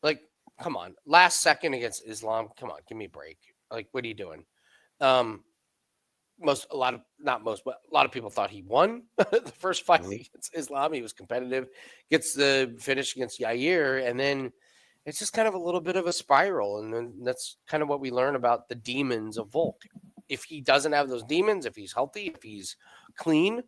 like, come on. Last second against Islam. Come on, give me a break. Like, what are you doing? A lot of people thought he won the first fight against Islam. He was competitive, gets the finish against Yair, and then it's just kind of a little bit of a spiral. And then that's kind of what we learn about the demons of Volk. If he doesn't have those demons, if he's healthy, if he's clean,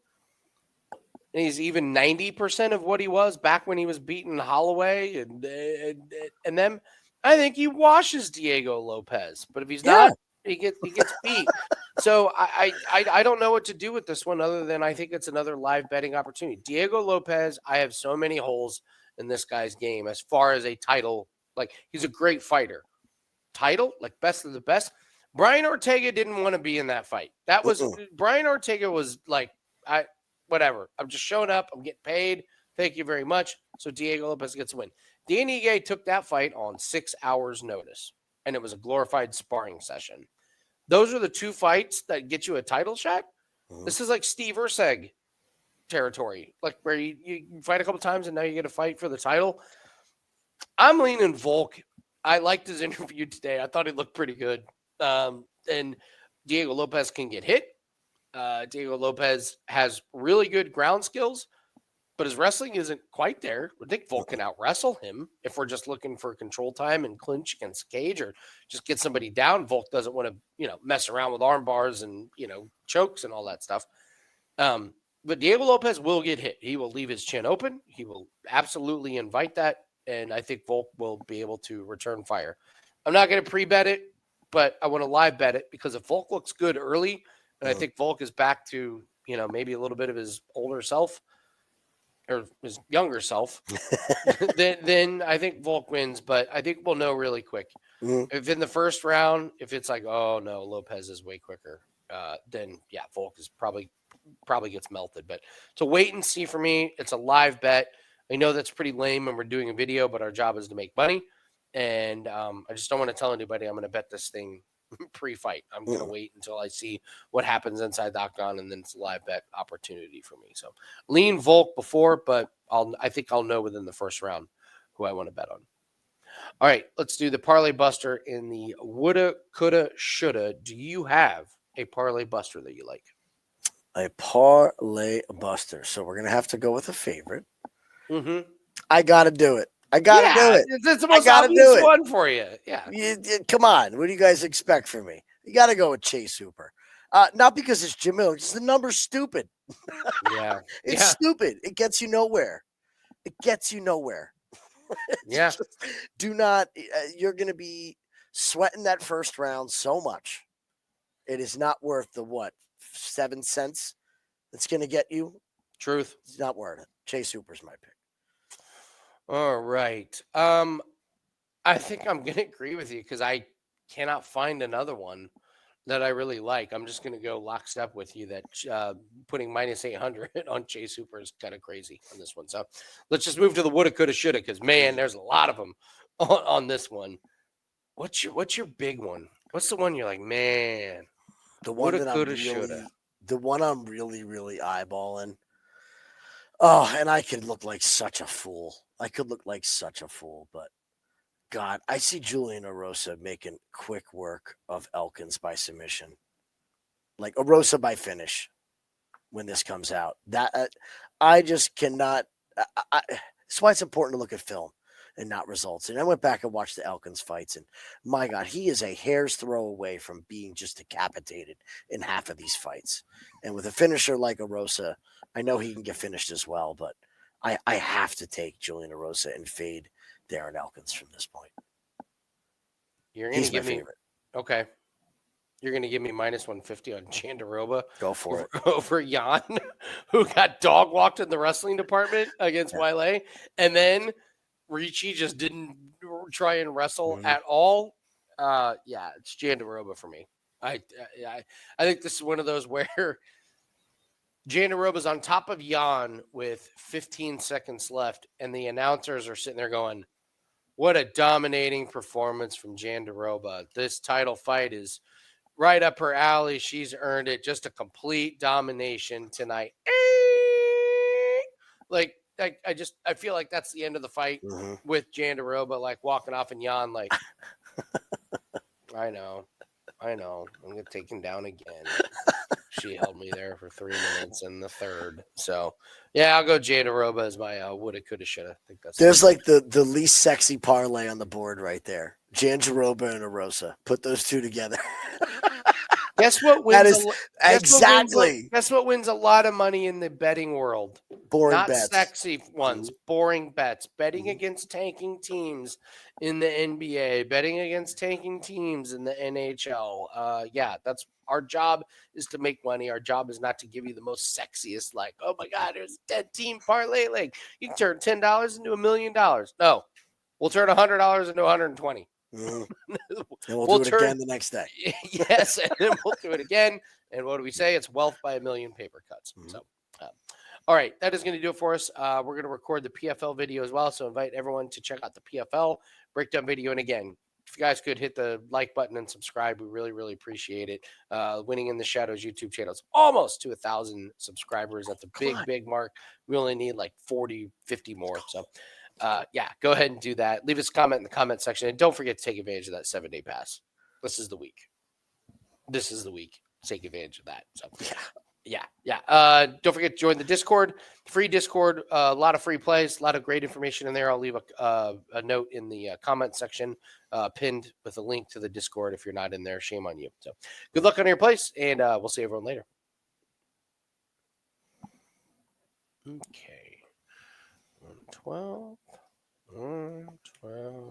and he's even 90% of what he was back when he was beating Holloway and them, I think he washes Diego Lopez. But if he's not, he gets beat. So I don't know what to do with this one other than I think it's another live betting opportunity. Diego Lopez, I have so many holes in this guy's game as far as a title. Like, he's a great fighter. Title, like best of the best. Brian Ortega didn't want to be in that fight. That was Brian Ortega was like, whatever. I'm just showing up. I'm getting paid. Thank you very much. So Diego Lopez gets a win. Danny Gay took that fight on 6 hours notice, and it was a glorified sparring session. Those are the two fights that get you a title shot. This is like Steve Urseg territory, like where you fight a couple times and now you get a fight for the title. I'm leaning Volk. I liked his interview today. I thought he looked pretty good. And Diego Lopez can get hit. Diego Lopez has really good ground skills, but his wrestling isn't quite there. I think Volk can out-wrestle him if we're just looking for control time and clinch against Cage or just get somebody down. Volk doesn't want to, mess around with arm bars and, chokes and all that stuff. But Diego Lopez will get hit. He will leave his chin open. He will absolutely invite that, and I think Volk will be able to return fire. I'm not going to pre-bet it, but I want to live bet it because if Volk looks good early, and I think Volk is back to, maybe a little bit of his older self, or his younger self, then I think Volk wins, but I think we'll know really quick. If in the first round, if it's like, oh no, Lopez is way quicker, then yeah, Volk is probably gets melted. But to wait and see for me, it's a live bet. I know that's pretty lame when we're doing a video, but our job is to make money. And I just don't want to tell anybody I'm going to bet this thing pre-fight. I'm going to wait until I see what happens inside the octagon, and then it's a live bet opportunity for me. So lean Volk before, but I think I'll know within the first round who I want to bet on. All right, let's do the parlay buster in the woulda, coulda, shoulda. Do you have a parlay buster that you like? A parlay buster. So we're going to have to go with a favorite. I got to do it. I got to do it. It's the most obvious one for you. Yeah. Come on. What do you guys expect from me? You got to go with Chase Hooper. Not because it's Jim Miller. Because the number's stupid. Yeah. It's stupid. It gets you nowhere. Yeah. Do not. You're going to be sweating that first round so much. It is not worth the 7 cents it's going to get you. Truth. It's not worth it. Chase Hooper's my pick. All right. I think I'm going to agree with you because I cannot find another one that I really like. I'm just going to go lockstep with you that putting minus 800 on Chase Hooper is kind of crazy on this one. So let's just move to the woulda, coulda, shoulda because, man, there's a lot of them on this one. What's your big one? What's the one you're like, man, the one woulda, that coulda, shoulda? The one I'm really, really eyeballing. Oh, and I could look like such a fool. But God, I see Julian Erosa making quick work of Elkins by submission, like Erosa by finish when this comes out. That I just cannot. That's why it's important to look at film and not results. And I went back and watched the Elkins fights, and my God, he is a hair's throw away from being just decapitated in half of these fights. And with a finisher like Erosa, I know he can get finished as well, but I have to take Julian Erosa and fade Darren Elkins from this point. You're going to He's my give me favorite. okay. You're going to give me minus 150 on Jandiroba Go for it. over Jan, who got dog walked in the wrestling department against Wile, and then Ricci just didn't try and wrestle at all. Yeah, it's Jandiroba for me. I think this is one of those where Jandiroba's on top of Jan with 15 seconds left, and the announcers are sitting there going, "What a dominating performance from Jandiroba! This title fight is right up her alley. She's earned it. Just a complete domination tonight." Like, I feel like that's the end of the fight with Jandiroba, like walking off and Jan, like, I know. I'm going to take him down again. She held me there for 3 minutes in the third. So, yeah, I'll go Jandiroba as my woulda, coulda, shoulda. I think that's There's like the least sexy parlay on the board right there. Jandiroba and Erosa. Put those two together. Guess what wins? That is exactly. Guess what wins a lot of money in the betting world? Boring Not bets. sexy ones, boring bets. Betting against tanking teams in the NBA, betting against tanking teams in the NHL. Yeah, that's our job, is to make money. Our job is not to give you the most sexiest, like, oh my God, there's a 10-team parlay. Like, you can turn $10 into $1 million. No, we'll turn $100 into 120. And we'll do it again the next day. Yes, and then we'll do it again. And what do we say? It's wealth by a million paper cuts. So, all right, that is going to do it for us. We're going to record the PFL video as well. So invite everyone to check out the PFL breakdown video. And again, if you guys could hit the like button and subscribe, we really, really appreciate it. Winning in the Shadows YouTube channel is almost to 1,000 subscribers. That's a big mark. We only need like 40, 50 more. So, yeah, go ahead and do that. Leave us a comment in the comment section. And don't forget to take advantage of that 7-day pass. This is the week. Take advantage of that. So, yeah. Don't forget to join the Discord. Free Discord. A lot of free plays. A lot of great information in there. I'll leave a note in the comment section pinned with a link to the Discord. If you're not in there, shame on you. So good luck on your place, and we'll see everyone later. Okay. 112. 112.